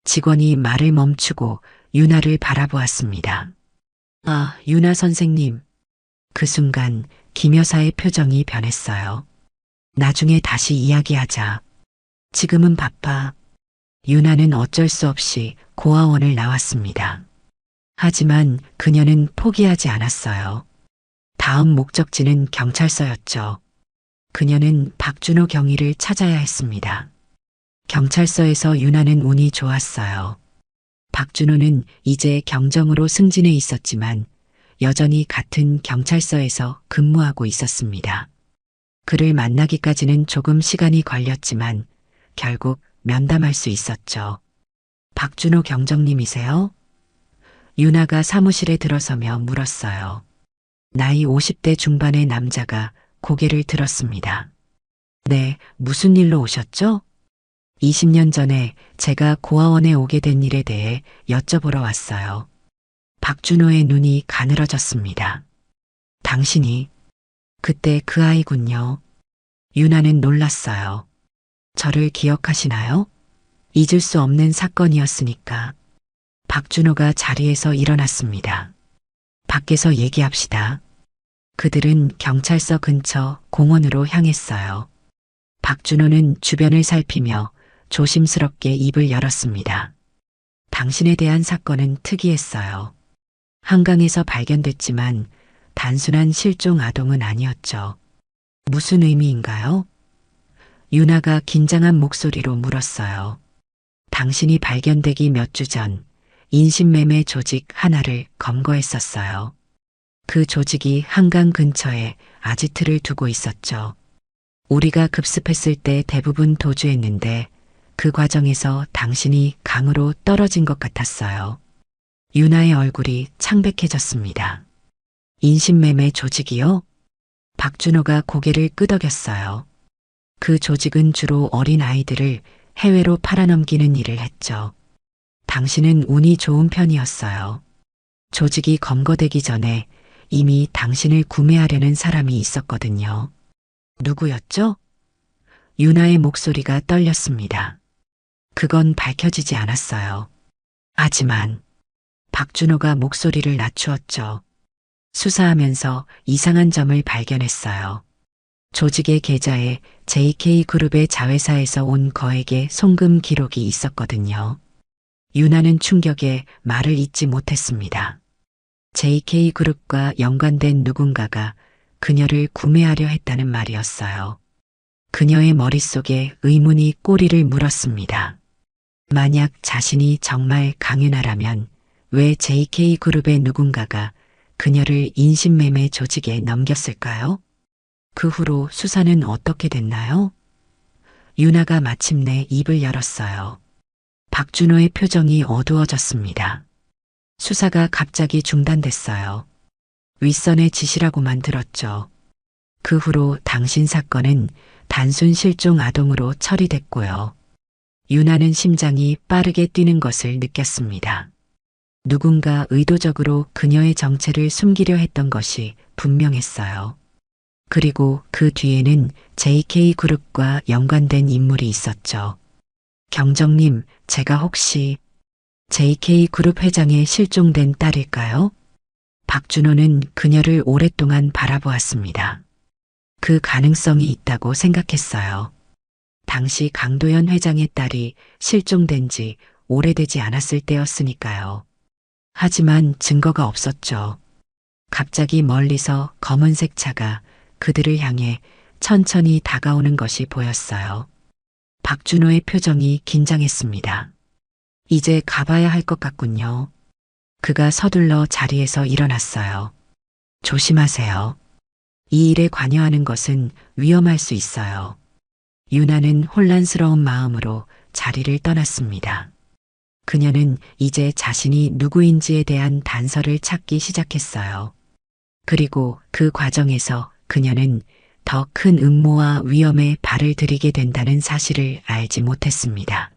직원이 말을 멈추고 유나를 바라보았습니다. 아, 유나 선생님. 그 순간 김 여사의 표정이 변했어요. 나중에 다시 이야기하자. 지금은 바빠. 유나는 어쩔 수 없이 고아원을 나왔습니다. 하지만 그녀는 포기하지 않았어요. 다음 목적지는 경찰서였죠. 그녀는 박준호 경위를 찾아야 했습니다. 경찰서에서 유나는 운이 좋았어요. 박준호는 이제 경정으로 승진해 있었지만 여전히 같은 경찰서에서 근무하고 있었습니다. 그를 만나기까지는 조금 시간이 걸렸지만 결국 면담할 수 있었죠. 박준호 경정님이세요? 유나가 사무실에 들어서며 물었어요. 나이 50대 중반의 남자가 고개를 들었습니다. 네, 무슨 일로 오셨죠? 20년 전에 제가 고아원에 오게 된 일에 대해 여쭤보러 왔어요. 박준호의 눈이 가늘어졌습니다. 당신이 그때 그 아이군요. 유나는 놀랐어요. 저를 기억하시나요? 잊을 수 없는 사건이었으니까. 박준호가 자리에서 일어났습니다. 밖에서 얘기합시다. 그들은 경찰서 근처 공원으로 향했어요. 박준호는 주변을 살피며 조심스럽게 입을 열었습니다. 당신에 대한 사건은 특이했어요. 한강에서 발견됐지만 단순한 실종 아동은 아니었죠. 무슨 의미인가요? 유나가 긴장한 목소리로 물었어요. 당신이 발견되기 몇 주 전 인신매매 조직 하나를 검거했었어요. 그 조직이 한강 근처에 아지트를 두고 있었죠. 우리가 급습했을 때 대부분 도주했는데 그 과정에서 당신이 강으로 떨어진 것 같았어요. 유나의 얼굴이 창백해졌습니다. 인신매매 조직이요? 박준호가 고개를 끄덕였어요. 그 조직은 주로 어린 아이들을 해외로 팔아넘기는 일을 했죠. 당신은 운이 좋은 편이었어요. 조직이 검거되기 전에 이미 당신을 구매하려는 사람이 있었거든요. 누구였죠? 유나의 목소리가 떨렸습니다. 그건 밝혀지지 않았어요. 하지만 박준호가 목소리를 낮추었죠. 수사하면서 이상한 점을 발견했어요. 조직의 계좌에 JK그룹의 자회사에서 온 거액의 송금 기록이 있었거든요. 유나는 충격에 말을 잇지 못했습니다. JK그룹과 연관된 누군가가 그녀를 구매하려 했다는 말이었어요. 그녀의 머릿속에 의문이 꼬리를 물었습니다. 만약 자신이 정말 강윤아라면 왜 JK그룹의 누군가가 그녀를 인신매매 조직에 넘겼을까요? 그 후로 수사는 어떻게 됐나요? 유나가 마침내 입을 열었어요. 박준호의 표정이 어두워졌습니다. 수사가 갑자기 중단됐어요. 윗선의 지시라고만 들었죠. 그 후로 당신 사건은 단순 실종 아동으로 처리됐고요. 유나는 심장이 빠르게 뛰는 것을 느꼈습니다. 누군가 의도적으로 그녀의 정체를 숨기려 했던 것이 분명했어요. 그리고 그 뒤에는 JK그룹과 연관된 인물이 있었죠. 경정님, 제가 혹시 JK그룹 회장의 실종된 딸일까요? 박준호는 그녀를 오랫동안 바라보았습니다. 그 가능성이 있다고 생각했어요. 당시 강도연 회장의 딸이 실종된 지 오래되지 않았을 때였으니까요. 하지만 증거가 없었죠. 갑자기 멀리서 검은색 차가 그들을 향해 천천히 다가오는 것이 보였어요. 박준호의 표정이 긴장했습니다. 이제 가봐야 할 것 같군요. 그가 서둘러 자리에서 일어났어요. 조심하세요. 이 일에 관여하는 것은 위험할 수 있어요. 유나는 혼란스러운 마음으로 자리를 떠났습니다. 그녀는 이제 자신이 누구인지에 대한 단서를 찾기 시작했어요. 그리고 그 과정에서 그녀는 더 큰 음모와 위험에 발을 들이게 된다는 사실을 알지 못했습니다.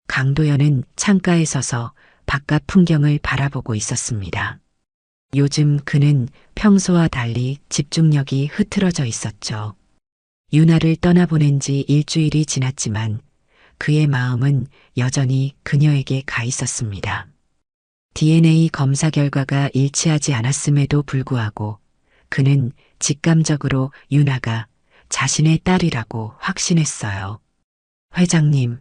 강도연은 창가에 서서 바깥 풍경을 바라보고 있었습니다. 요즘 그는 평소와 달리 집중력이 흐트러져 있었죠. 유나를 떠나보낸 지 일주일이 지났지만 그의 마음은 여전히 그녀에게 가 있었습니다. DNA 검사 결과가 일치하지 않았음에도 불구하고 그는 직감적으로 유나가 자신의 딸이라고 확신했어요. 회장님,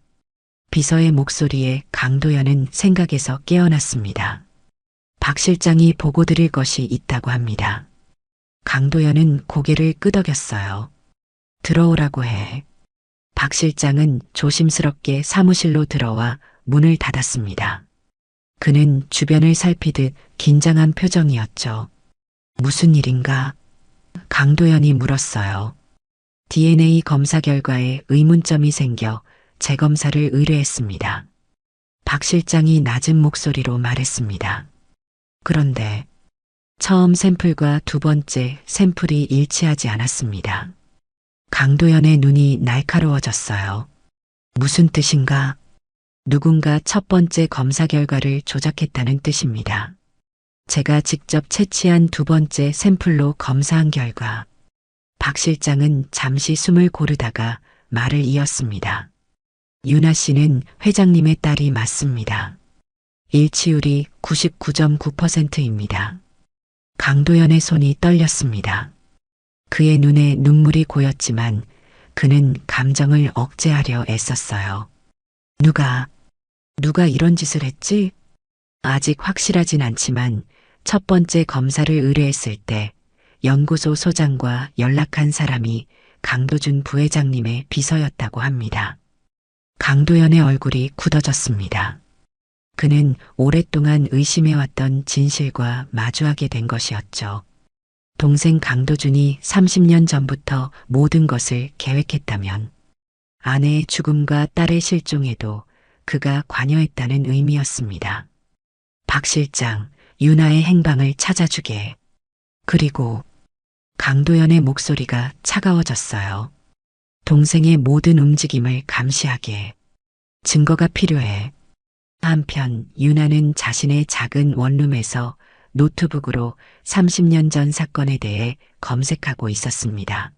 비서의 목소리에 강도연은 생각에서 깨어났습니다. 박 실장이 보고 드릴 것이 있다고 합니다. 강도연은 고개를 끄덕였어요. 들어오라고 해. 박 실장은 조심스럽게 사무실로 들어와 문을 닫았습니다. 그는 주변을 살피듯 긴장한 표정이었죠. 무슨 일인가? 강도연이 물었어요. DNA 검사 결과에 의문점이 생겨 재검사를 의뢰했습니다. 박 실장이 낮은 목소리로 말했습니다. 그런데 처음 샘플과 두 번째 샘플이 일치하지 않았습니다. 강도연의 눈이 날카로워졌어요. 무슨 뜻인가? 누군가 첫 번째 검사 결과를 조작했다는 뜻입니다. 제가 직접 채취한 두 번째 샘플로 검사한 결과 박 실장은 잠시 숨을 고르다가 말을 이었습니다. 유나 씨는 회장님의 딸이 맞습니다. 일치율이 99.9%입니다. 강도연의 손이 떨렸습니다. 그의 눈에 눈물이 고였지만 그는 감정을 억제하려 애썼어요. 누가 이런 짓을 했지? 아직 확실하진 않지만 첫 번째 검사를 의뢰했을 때 연구소 소장과 연락한 사람이 강도준 부회장님의 비서였다고 합니다. 강도연의 얼굴이 굳어졌습니다. 그는 오랫동안 의심해왔던 진실과 마주하게 된 것이었죠. 동생 강도준이 30년 전부터 모든 것을 계획했다면 아내의 죽음과 딸의 실종에도 그가 관여했다는 의미였습니다. 박 실장, 유나의 행방을 찾아주게. 그리고 강도연의 목소리가 차가워졌어요. 동생의 모든 움직임을 감시하게. 증거가 필요해. 한편 유나는 자신의 작은 원룸에서 노트북으로 30년 전 사건에 대해 검색하고 있었습니다.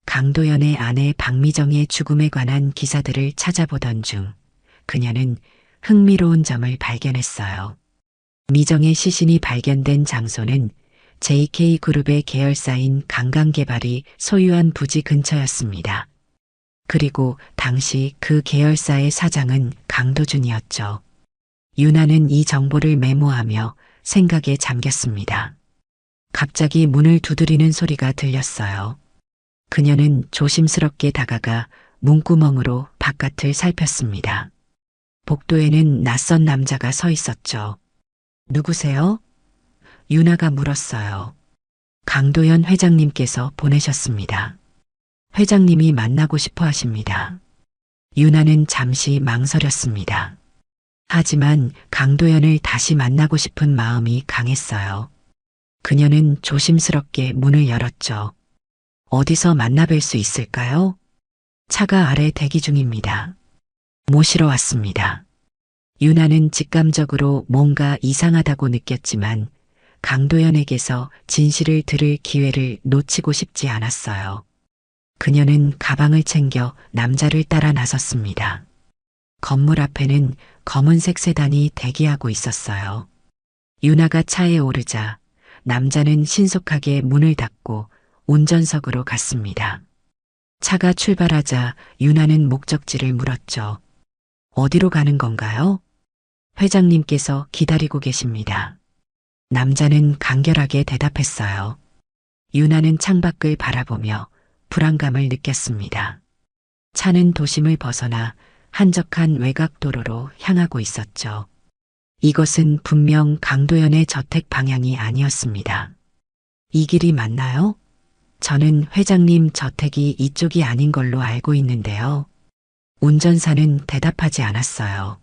강도연의 아내 박미정의 죽음에 관한 기사들을 찾아보던 중 그녀는 흥미로운 점을 발견했어요. 미정의 시신이 발견된 장소는 JK그룹의 계열사인 강강개발이 소유한 부지 근처였습니다. 그리고 당시 그 계열사의 사장은 강도준이었죠. 유나는 이 정보를 메모하며 생각에 잠겼습니다. 갑자기 문을 두드리는 소리가 들렸어요. 그녀는 조심스럽게 다가가 문구멍으로 바깥을 살폈습니다. 복도에는 낯선 남자가 서 있었죠. 누구세요? 유나가 물었어요. 강도연 회장님께서 보내셨습니다. 회장님이 만나고 싶어 하십니다. 유나는 잠시 망설였습니다. 하지만 강도연을 다시 만나고 싶은 마음이 강했어요. 그녀는 조심스럽게 문을 열었죠. 어디서 만나뵐 수 있을까요? 차가 아래 대기 중입니다. 모시러 왔습니다. 유나는 직감적으로 뭔가 이상하다고 느꼈지만 강도연에게서 진실을 들을 기회를 놓치고 싶지 않았어요. 그녀는 가방을 챙겨 남자를 따라 나섰습니다. 건물 앞에는 검은색 세단이 대기하고 있었어요. 유나가 차에 오르자 남자는 신속하게 문을 닫고 운전석으로 갔습니다. 차가 출발하자 유나는 목적지를 물었죠. 어디로 가는 건가요? 회장님께서 기다리고 계십니다. 남자는 간결하게 대답했어요. 유나는 창밖을 바라보며 불안감을 느꼈습니다. 차는 도심을 벗어나 한적한 외곽도로로 향하고 있었죠. 이것은 분명 강도연의 저택 방향이 아니었습니다. 이 길이 맞나요? 저는 회장님 저택이 이쪽이 아닌 걸로 알고 있는데요. 운전사는 대답하지 않았어요.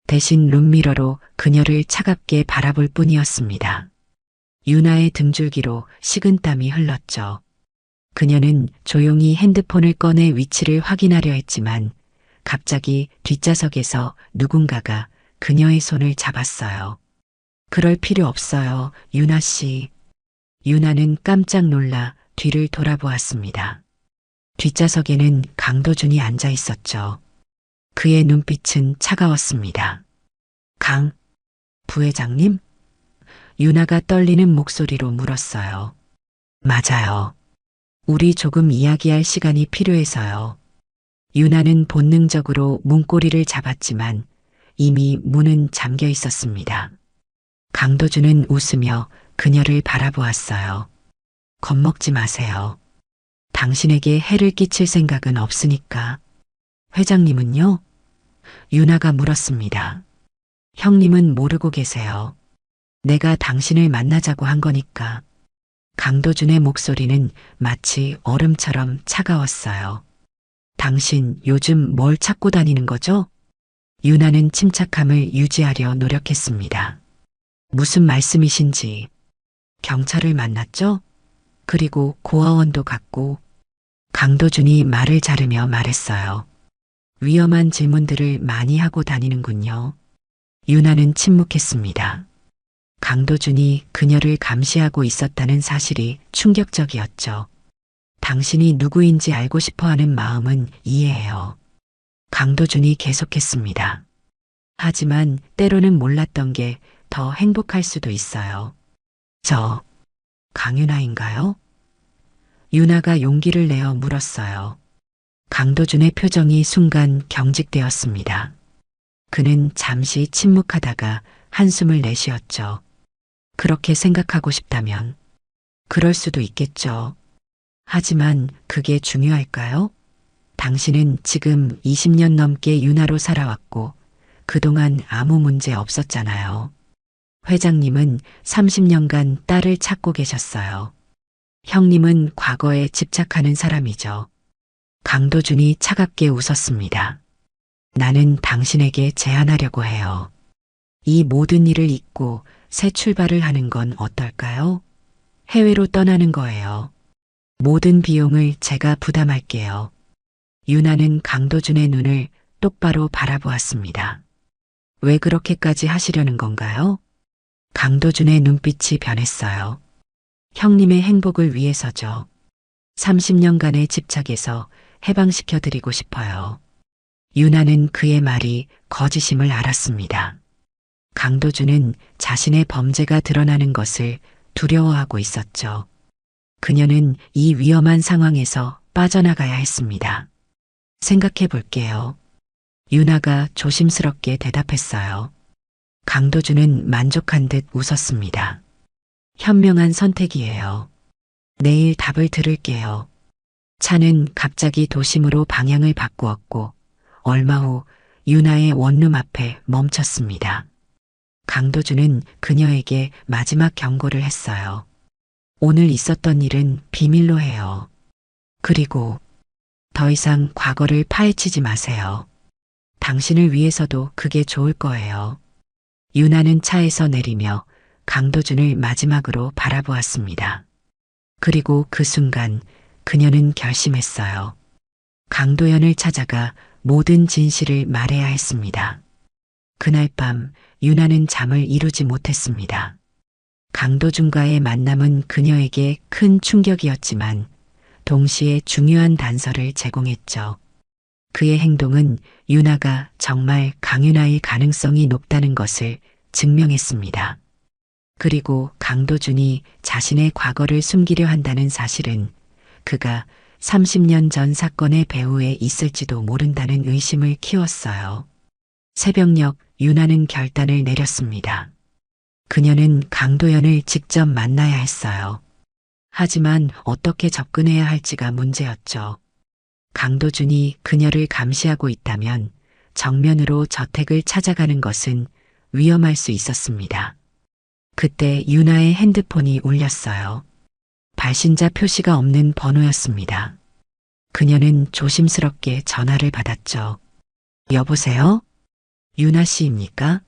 대신 룸미러로 그녀를 차갑게 바라볼 뿐이었습니다. 유나의 등줄기로 식은땀이 흘렀죠. 그녀는 조용히 핸드폰을 꺼내 위치를 확인하려 했지만 갑자기 뒷좌석에서 누군가가 그녀의 손을 잡았어요. 그럴 필요 없어요, 유나 씨. 유나는 깜짝 놀라 뒤를 돌아보았습니다. 뒷좌석에는 강도준이 앉아 있었죠. 그의 눈빛은 차가웠습니다. 강 부회장님? 유나가 떨리는 목소리로 물었어요. 맞아요. 우리 조금 이야기할 시간이 필요해서요. 유나는 본능적으로 문고리를 잡았지만 이미 문은 잠겨 있었습니다. 강도준은 웃으며 그녀를 바라보았어요. 겁먹지 마세요. 당신에게 해를 끼칠 생각은 없으니까. 회장님은요? 유나가 물었습니다. 형님은 모르고 계세요. 내가 당신을 만나자고 한 거니까. 강도준의 목소리는 마치 얼음처럼 차가웠어요. 당신 요즘 뭘 찾고 다니는 거죠? 유나는 침착함을 유지하려 노력했습니다. 무슨 말씀이신지. 경찰을 만났죠? 그리고 고아원도 갔고. 강도준이 말을 자르며 말했어요. 위험한 질문들을 많이 하고 다니는군요. 유나는 침묵했습니다. 강도준이 그녀를 감시하고 있었다는 사실이 충격적이었죠. 당신이 누구인지 알고 싶어 하는 마음은 이해해요. 강도준이 계속했습니다. 하지만 때로는 몰랐던 게 더 행복할 수도 있어요. 저 강유나인가요? 유나가 용기를 내어 물었어요. 강도준의 표정이 순간 경직되었습니다. 그는 잠시 침묵하다가 한숨을 내쉬었죠. 그렇게 생각하고 싶다면 그럴 수도 있겠죠. 하지만 그게 중요할까요? 당신은 지금 20년 넘게 유나로 살아왔고 그동안 아무 문제 없었잖아요. 회장님은 30년간 딸을 찾고 계셨어요. 형님은 과거에 집착하는 사람이죠. 강도준이 차갑게 웃었습니다. 나는 당신에게 제안하려고 해요. 이 모든 일을 잊고 새 출발을 하는 건 어떨까요? 해외로 떠나는 거예요. 모든 비용을 제가 부담할게요. 유나는 강도준의 눈을 똑바로 바라보았습니다. 왜 그렇게까지 하시려는 건가요? 강도준의 눈빛이 변했어요. 형님의 행복을 위해서죠. 30년간의 집착에서 해방시켜드리고 싶어요. 유나는 그의 말이 거짓임을 알았습니다. 강도준은 자신의 범죄가 드러나는 것을 두려워하고 있었죠. 그녀는 이 위험한 상황에서 빠져나가야 했습니다. 생각해 볼게요. 유나가 조심스럽게 대답했어요. 강도준은 만족한 듯 웃었습니다. 현명한 선택이에요. 내일 답을 들을게요. 차는 갑자기 도심으로 방향을 바꾸었고 얼마 후 유나의 원룸 앞에 멈췄습니다. 강도준은 그녀에게 마지막 경고를 했어요. 오늘 있었던 일은 비밀로 해요. 그리고 더 이상 과거를 파헤치지 마세요. 당신을 위해서도 그게 좋을 거예요. 유나는 차에서 내리며 강도준을 마지막으로 바라보았습니다. 그리고 그 순간 그녀는 결심했어요. 강도연을 찾아가 모든 진실을 말해야 했습니다. 그날 밤 유나는 잠을 이루지 못했습니다. 강도준과의 만남은 그녀에게 큰 충격이었지만 동시에 중요한 단서를 제공했죠. 그의 행동은 유나가 정말 강윤아의 가능성이 높다는 것을 증명했습니다. 그리고 강도준이 자신의 과거를 숨기려 한다는 사실은 그가 30년 전 사건의 배후에 있을지도 모른다는 의심을 키웠어요. 새벽녘 유나는 결단을 내렸습니다. 그녀는 강도연을 직접 만나야 했어요. 하지만 어떻게 접근해야 할지가 문제였죠. 강도준이 그녀를 감시하고 있다면 정면으로 저택을 찾아가는 것은 위험할 수 있었습니다. 그때 유나의 핸드폰이 울렸어요. 발신자 표시가 없는 번호였습니다. 그녀는 조심스럽게 전화를 받았죠. 여보세요? 유나 씨입니까?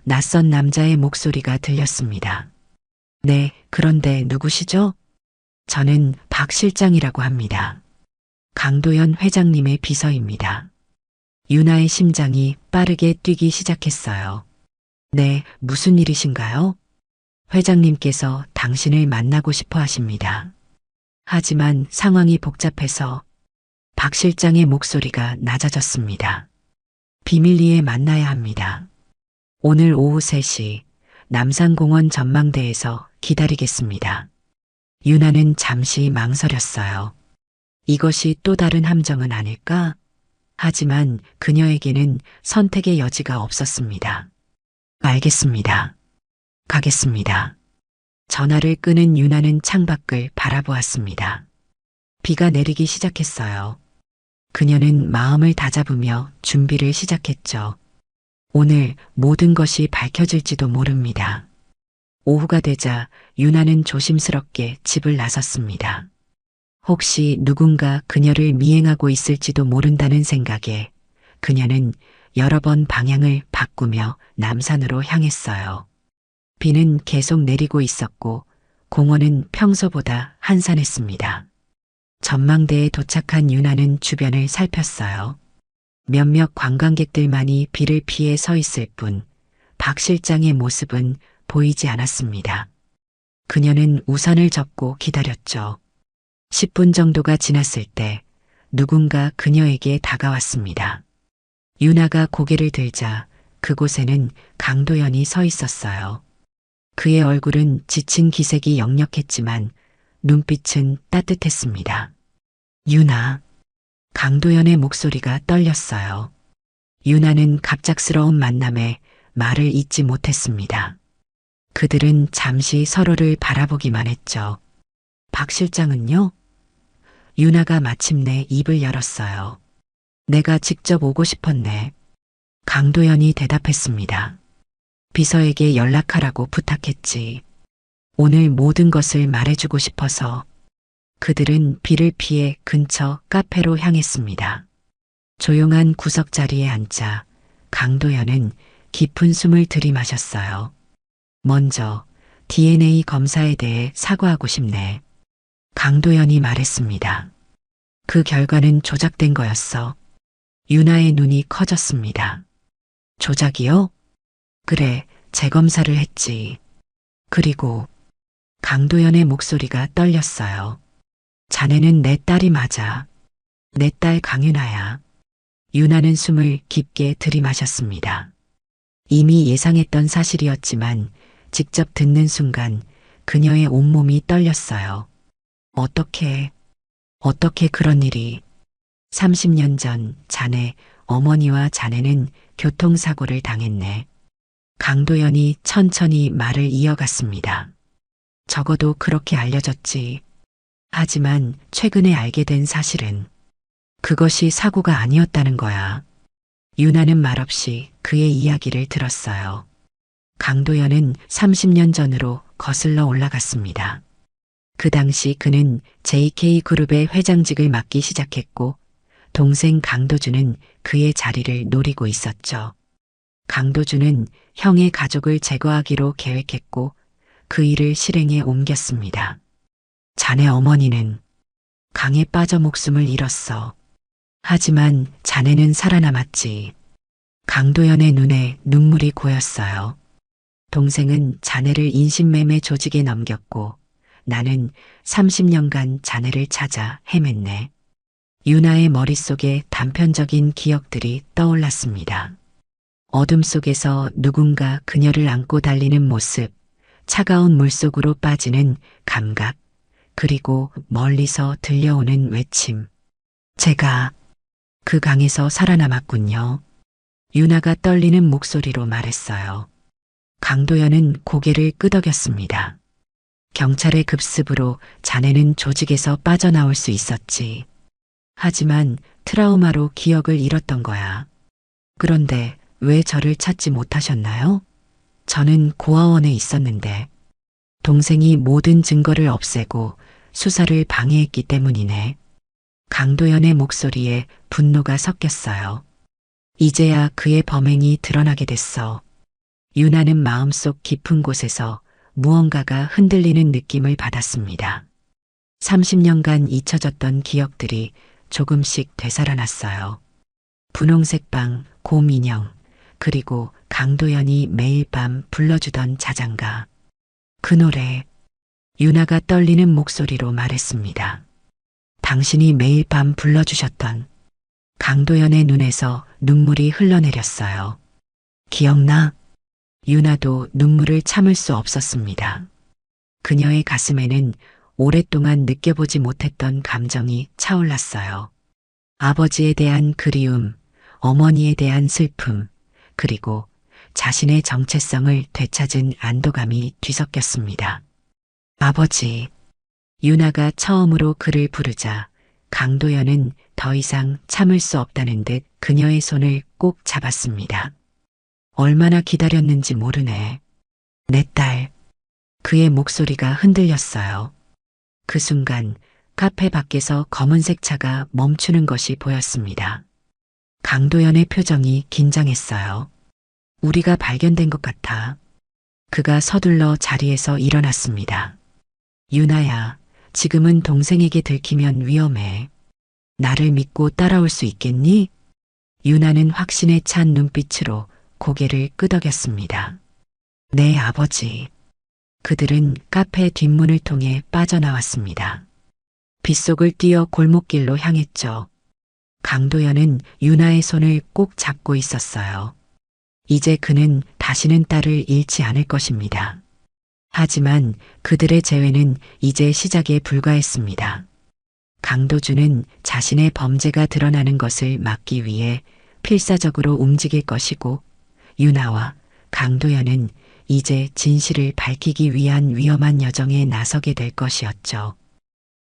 낯선 남자의 목소리가 들렸습니다. 네, 그런데 누구시죠? 저는 박 실장이라고 합니다. 강도연 회장님의 비서입니다. 유나의 심장이 빠르게 뛰기 시작했어요. 네, 무슨 일이신가요? 회장님께서 당신을 만나고 싶어 하십니다. 하지만 상황이 복잡해서 박 실장의 목소리가 낮아졌습니다. 비밀리에 만나야 합니다. 오늘 오후 3시 남산공원 전망대에서 기다리겠습니다. 유나는 잠시 망설였어요. 이것이 또 다른 함정은 아닐까? 하지만 그녀에게는 선택의 여지가 없었습니다. 알겠습니다. 가겠습니다. 전화를 끊은 유나는 창밖을 바라보았습니다. 비가 내리기 시작했어요. 그녀는 마음을 다잡으며 준비를 시작했죠. 오늘 모든 것이 밝혀질지도 모릅니다. 오후가 되자 유나는 조심스럽게 집을 나섰습니다. 혹시 누군가 그녀를 미행하고 있을지도 모른다는 생각에 그녀는 여러 번 방향을 바꾸며 남산으로 향했어요. 비는 계속 내리고 있었고 공원은 평소보다 한산했습니다. 전망대에 도착한 유나는 주변을 살폈어요. 몇몇 관광객들만이 비를 피해 서 있을 뿐 박 실장의 모습은 보이지 않았습니다. 그녀는 우산을 접고 기다렸죠. 10분 정도가 지났을 때 누군가 그녀에게 다가왔습니다. 유나가 고개를 들자 그곳에는 강도연이 서 있었어요. 그의 얼굴은 지친 기색이 역력했지만 눈빛은 따뜻했습니다. 유나. 강도연의 목소리가 떨렸어요. 유나는 갑작스러운 만남에 말을 잇지 못했습니다. 그들은 잠시 서로를 바라보기만 했죠. 박 실장은요? 유나가 마침내 입을 열었어요. 내가 직접 오고 싶었네. 강도연이 대답했습니다. 비서에게 연락하라고 부탁했지. 오늘 모든 것을 말해주고 싶어서. 그들은 비를 피해 근처 카페로 향했습니다. 조용한 구석 자리에 앉자 강도연은 깊은 숨을 들이마셨어요. 먼저 DNA 검사에 대해 사과하고 싶네. 강도연이 말했습니다. 그 결과는 조작된 거였어. 유나의 눈이 커졌습니다. 조작이요? 그래, 재검사를 했지. 그리고 강도연의 목소리가 떨렸어요. 자네는 내 딸이 맞아. 내 딸 강윤아야. 유나는 숨을 깊게 들이마셨습니다. 이미 예상했던 사실이었지만 직접 듣는 순간 그녀의 온몸이 떨렸어요. 어떻게 그런 일이. 30년 전 자네 어머니와 자네는 교통사고를 당했네. 강도연이 천천히 말을 이어갔습니다. 적어도 그렇게 알려졌지. 하지만 최근에 알게 된 사실은 그것이 사고가 아니었다는 거야. 유나는 말없이 그의 이야기를 들었어요. 강도연은 30년 전으로 거슬러 올라갔습니다. 그 당시 그는 JK그룹의 회장직을 맡기 시작했고 동생 강도준은 그의 자리를 노리고 있었죠. 강도준은 형의 가족을 제거하기로 계획했고 그 일을 실행에 옮겼습니다. 자네 어머니는 강에 빠져 목숨을 잃었어. 하지만 자네는 살아남았지. 강도연의 눈에 눈물이 고였어요. 동생은 자네를 인신매매 조직에 넘겼고 나는 30년간 자네를 찾아 헤맸네. 유나의 머릿속에 단편적인 기억들이 떠올랐습니다. 어둠 속에서 누군가 그녀를 안고 달리는 모습, 차가운 물속으로 빠지는 감각, 그리고 멀리서 들려오는 외침. 제가 그 강에서 살아남았군요. 유나가 떨리는 목소리로 말했어요. 강도연은 고개를 끄덕였습니다. 경찰의 급습으로 자네는 조직에서 빠져나올 수 있었지. 하지만 트라우마로 기억을 잃었던 거야. 그런데 왜 저를 찾지 못하셨나요? 저는 고아원에 있었는데 동생이 모든 증거를 없애고 수사를 방해했기 때문이네. 강도연의 목소리에 분노가 섞였어요. 이제야 그의 범행이 드러나게 됐어. 유나는 마음속 깊은 곳에서 무언가가 흔들리는 느낌을 받았습니다. 30년간 잊혀졌던 기억들이 조금씩 되살아났어요. 분홍색 방, 고민영, 그리고 강도연이 매일 밤 불러주던 자장가. 그 노래, 유나가 떨리는 목소리로 말했습니다. 당신이 매일 밤 불러주셨던. 강도연의 눈에서 눈물이 흘러내렸어요. 기억나? 유나도 눈물을 참을 수 없었습니다. 그녀의 가슴에는 오랫동안 느껴보지 못했던 감정이 차올랐어요. 아버지에 대한 그리움, 어머니에 대한 슬픔, 그리고 자신의 정체성을 되찾은 안도감이 뒤섞였습니다. 아버지. 유나가 처음으로 그를 부르자 강도연은 더 이상 참을 수 없다는 듯 그녀의 손을 꼭 잡았습니다. 얼마나 기다렸는지 모르네. 내 딸. 그의 목소리가 흔들렸어요. 그 순간 카페 밖에서 검은색 차가 멈추는 것이 보였습니다. 강도연의 표정이 긴장했어요. 우리가 발견된 것 같아. 그가 서둘러 자리에서 일어났습니다. 유나야, 지금은 동생에게 들키면 위험해. 나를 믿고 따라올 수 있겠니? 유나는 확신에 찬 눈빛으로 고개를 끄덕였습니다. 네, 아버지. 그들은 카페 뒷문을 통해 빠져나왔습니다. 빗속을 뛰어 골목길로 향했죠. 강도연은 유나의 손을 꼭 잡고 있었어요. 이제 그는 다시는 딸을 잃지 않을 것입니다. 하지만 그들의 재회는 이제 시작에 불과했습니다. 강도준은 자신의 범죄가 드러나는 것을 막기 위해 필사적으로 움직일 것이고 유나와 강도연은 이제 진실을 밝히기 위한 위험한 여정에 나서게 될 것이었죠.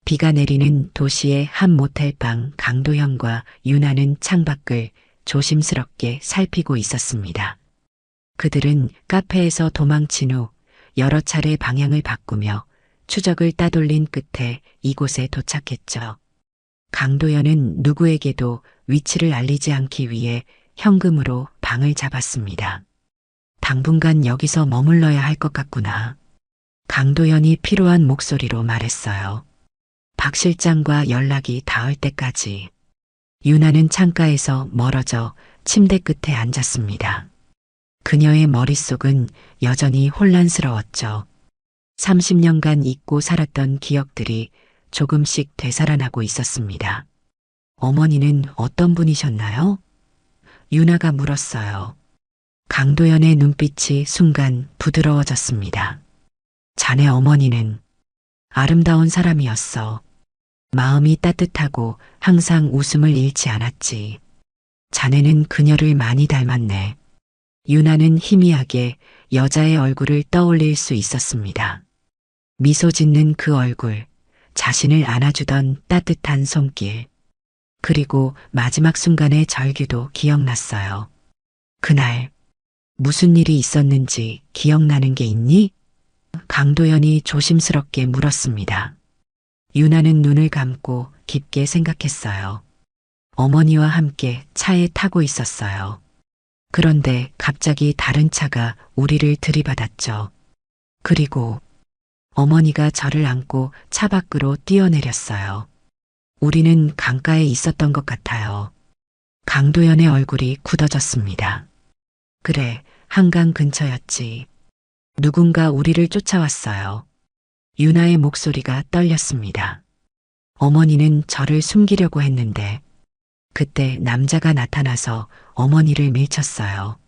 비가 내리는 도시의 한 모텔방 강도현과 유나는 창밖을 조심스럽게 살피고 있었습니다. 그들은 카페에서 도망친 후 여러 차례 방향을 바꾸며 추적을 따돌린 끝에 이곳에 도착했죠. 강도현은 누구에게도 위치를 알리지 않기 위해 현금으로 방을 잡았습니다. 당분간 여기서 머물러야 할 것 같구나. 강도현이 피로한 목소리로 말했어요. 박 실장과 연락이 닿을 때까지. 유나는 창가에서 멀어져 침대 끝에 앉았습니다. 그녀의 머릿속은 여전히 혼란스러웠죠. 30년간 잊고 살았던 기억들이 조금씩 되살아나고 있었습니다. 어머니는 어떤 분이셨나요? 유나가 물었어요. 강도연의 눈빛이 순간 부드러워졌습니다. 자네 어머니는 아름다운 사람이었어. 마음이 따뜻하고 항상 웃음을 잃지 않았지. 자네는 그녀를 많이 닮았네. 유나는 희미하게 여자의 얼굴을 떠올릴 수 있었습니다. 미소 짓는 그 얼굴, 자신을 안아주던 따뜻한 손길, 그리고 마지막 순간의 절규도 기억났어요. 그날 무슨 일이 있었는지 기억나는 게 있니? 강도연이 조심스럽게 물었습니다. 유나는 눈을 감고 깊게 생각했어요. 어머니와 함께 차에 타고 있었어요. 그런데 갑자기 다른 차가 우리를 들이받았죠. 그리고 어머니가 저를 안고 차 밖으로 뛰어내렸어요. 우리는 강가에 있었던 것 같아요. 강도연의 얼굴이 굳어졌습니다. 그래, 한강 근처였지. 누군가 우리를 쫓아왔어요. 유나의 목소리가 떨렸습니다. 어머니는 저를 숨기려고 했는데 그때 남자가 나타나서 어머니를 밀쳤어요.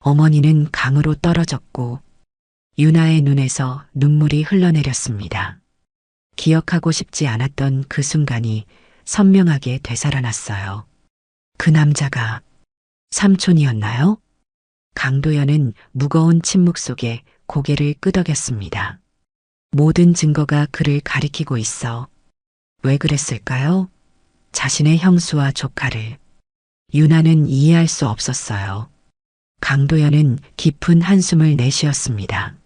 어머니는 강으로 떨어졌고 유나의 눈에서 눈물이 흘러내렸습니다. 기억하고 싶지 않았던 그 순간이 선명하게 되살아났어요. 그 남자가 삼촌이었나요? 강도연은 무거운 침묵 속에 고개를 끄덕였습니다. 모든 증거가 그를 가리키고 있어. 왜 그랬을까요? 자신의 형수와 조카를. 유나는 이해할 수 없었어요. 강도연은 깊은 한숨을 내쉬었습니다.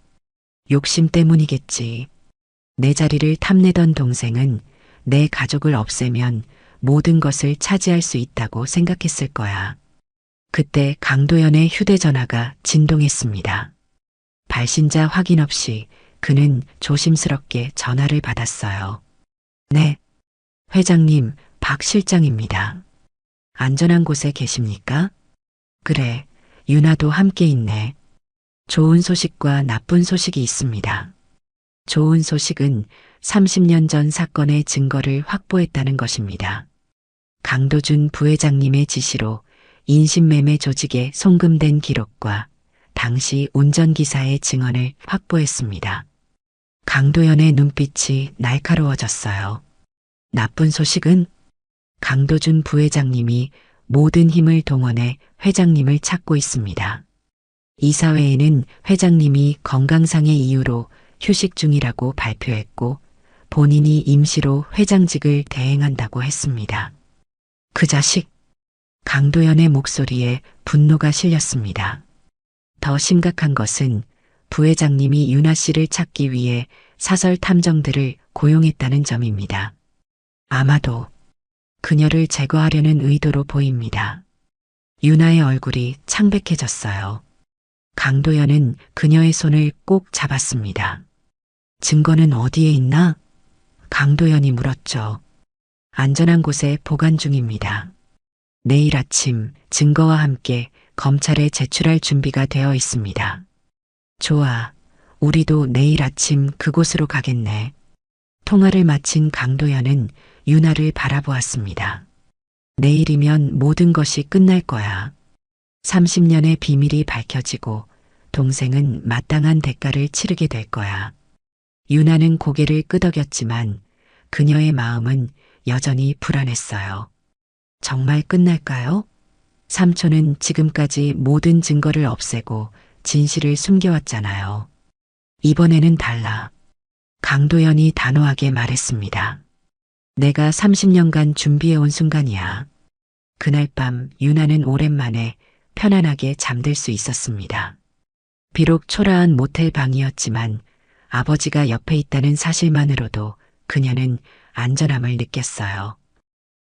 욕심 때문이겠지. 내 자리를 탐내던 동생은 내 가족을 없애면 모든 것을 차지할 수 있다고 생각했을 거야. 그때 강도연의 휴대전화가 진동했습니다. 발신자 확인 없이 그는 조심스럽게 전화를 받았어요. 네, 회장님, 박 실장입니다. 안전한 곳에 계십니까? 그래, 유나도 함께 있네. 좋은 소식과 나쁜 소식이 있습니다. 좋은 소식은 30년 전 사건의 증거를 확보했다는 것입니다. 강도준 부회장님의 지시로 인신매매 조직에 송금된 기록과 당시 운전기사의 증언을 확보했습니다. 강도연의 눈빛이 날카로워졌어요. 나쁜 소식은 강도준 부회장님이 모든 힘을 동원해 회장님을 찾고 있습니다. 이사회에는 회장님이 건강상의 이유로 휴식 중이라고 발표했고 본인이 임시로 회장직을 대행한다고 했습니다. 그 자식, 강도연의 목소리에 분노가 실렸습니다. 더 심각한 것은 부회장님이 유나 씨를 찾기 위해 사설 탐정들을 고용했다는 점입니다. 아마도 그녀를 제거하려는 의도로 보입니다. 유나의 얼굴이 창백해졌어요. 강도연은 그녀의 손을 꼭 잡았습니다. 증거는 어디에 있나? 강도연이 물었죠. 안전한 곳에 보관 중입니다. 내일 아침 증거와 함께 검찰에 제출할 준비가 되어 있습니다. 좋아. 우리도 내일 아침 그곳으로 가겠네. 통화를 마친 강도연은 유나를 바라보았습니다. 내일이면 모든 것이 끝날 거야. 30년의 비밀이 밝혀지고 동생은 마땅한 대가를 치르게 될 거야. 유나는 고개를 끄덕였지만 그녀의 마음은 여전히 불안했어요. 정말 끝날까요? 삼촌은 지금까지 모든 증거를 없애고 진실을 숨겨왔잖아요. 이번에는 달라. 강도연이 단호하게 말했습니다. 내가 30년간 준비해온 순간이야. 그날 밤 유나는 오랜만에 편안하게 잠들 수 있었습니다. 비록 초라한 모텔 방이었지만 아버지가 옆에 있다는 사실만으로도 그녀는 안전함을 느꼈어요.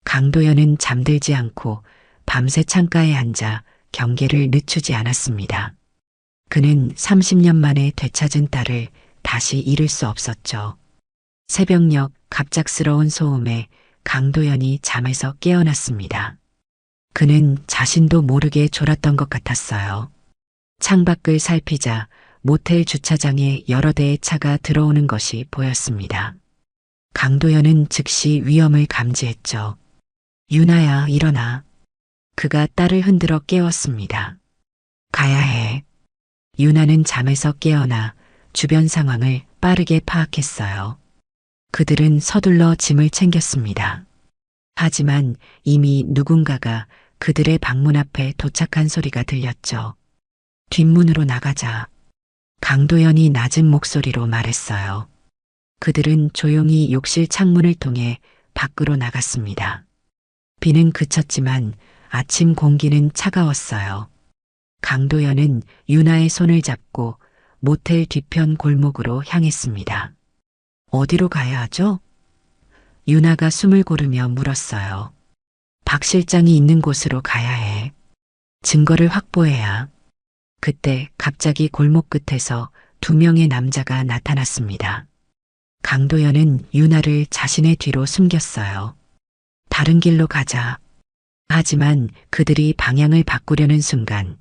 강도연은 잠들지 않고 밤새 창가에 앉아 경계를 늦추지 않았습니다. 그는 30년 만에 되찾은 딸을 다시 잃을 수 없었죠. 새벽녘 갑작스러운 소음에 강도연이 잠에서 깨어났습니다. 그는 자신도 모르게 졸았던 것 같았어요. 창밖을 살피자 모텔 주차장에 여러 대의 차가 들어오는 것이 보였습니다. 강도연은 즉시 위험을 감지했죠. 유나야, 일어나. 그가 딸을 흔들어 깨웠습니다. 가야 해. 유나는 잠에서 깨어나 주변 상황을 빠르게 파악했어요. 그들은 서둘러 짐을 챙겼습니다. 하지만 이미 누군가가 그들의 방문 앞에 도착한 소리가 들렸죠. 뒷문으로 나가자. 강도연이 낮은 목소리로 말했어요. 그들은 조용히 욕실 창문을 통해 밖으로 나갔습니다. 비는 그쳤지만 아침 공기는 차가웠어요. 강도연은 유나의 손을 잡고 모텔 뒤편 골목으로 향했습니다. 어디로 가야 하죠? 유나가 숨을 고르며 물었어요. 박 실장이 있는 곳으로 가야 해. 증거를 확보해야. 그때 갑자기 골목 끝에서 두 명의 남자가 나타났습니다. 강도연은 유나를 자신의 뒤로 숨겼어요. 다른 길로 가자. 하지만 그들이 방향을 바꾸려는 순간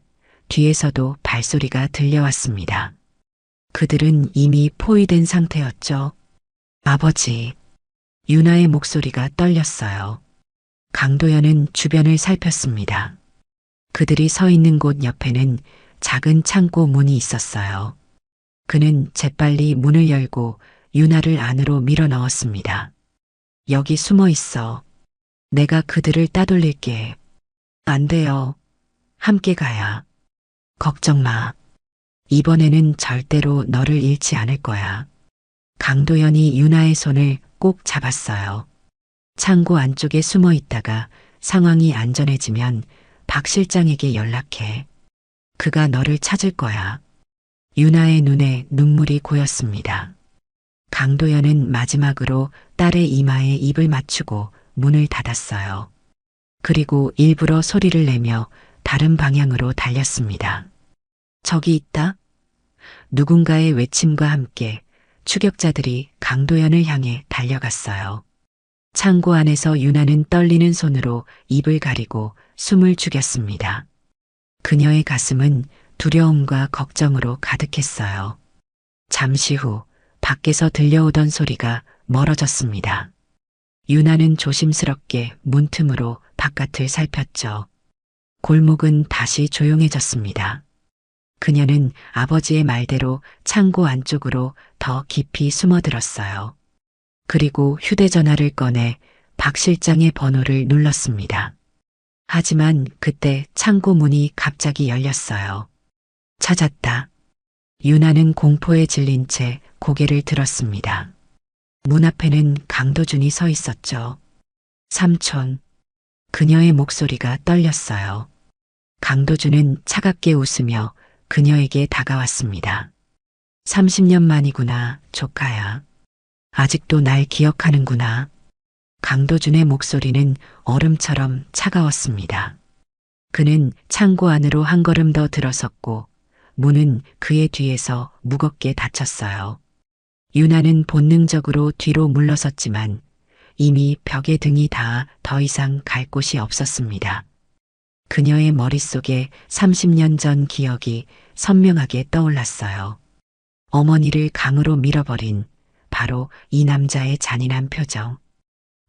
뒤에서도 발소리가 들려왔습니다. 그들은 이미 포위된 상태였죠. 아버지. 유나의 목소리가 떨렸어요. 강도연은 주변을 살폈습니다. 그들이 서 있는 곳 옆에는 작은 창고 문이 있었어요. 그는 재빨리 문을 열고 유나를 안으로 밀어 넣었습니다. 여기 숨어 있어. 내가 그들을 따돌릴게. 안 돼요. 함께 가야. 걱정 마. 이번에는 절대로 너를 잃지 않을 거야. 강도연이 유나의 손을 꼭 잡았어요. 창고 안쪽에 숨어 있다가 상황이 안전해지면 박 실장에게 연락해. 그가 너를 찾을 거야. 유나의 눈에 눈물이 고였습니다. 강도연은 마지막으로 딸의 이마에 입을 맞추고 문을 닫았어요. 그리고 일부러 소리를 내며 다른 방향으로 달렸습니다. 저기 있다. 누군가의 외침과 함께 추격자들이 강도연을 향해 달려갔어요. 창고 안에서 유나는 떨리는 손으로 입을 가리고 숨을 죽였습니다. 그녀의 가슴은 두려움과 걱정으로 가득했어요. 잠시 후 밖에서 들려오던 소리가 멀어졌습니다. 유나는 조심스럽게 문틈으로 바깥을 살폈죠. 골목은 다시 조용해졌습니다. 그녀는 아버지의 말대로 창고 안쪽으로 더 깊이 숨어들었어요. 그리고 휴대전화를 꺼내 박 실장의 번호를 눌렀습니다. 하지만 그때 창고 문이 갑자기 열렸어요. 찾았다. 유나는 공포에 질린 채 고개를 들었습니다. 문 앞에는 강도준이 서 있었죠. 삼촌. 그녀의 목소리가 떨렸어요. 강도준은 차갑게 웃으며 그녀에게 다가왔습니다. 30년 만이구나, 조카야. 아직도 날 기억하는구나. 강도준의 목소리는 얼음처럼 차가웠습니다. 그는 창고 안으로 한 걸음 더 들어섰고 문은 그의 뒤에서 무겁게 닫혔어요. 유나는 본능적으로 뒤로 물러섰지만 이미 벽에 등이 닿아 더 이상 갈 곳이 없었습니다. 그녀의 머릿속에 30년 전 기억이 선명하게 떠올랐어요. 어머니를 강으로 밀어버린 바로 이 남자의 잔인한 표정.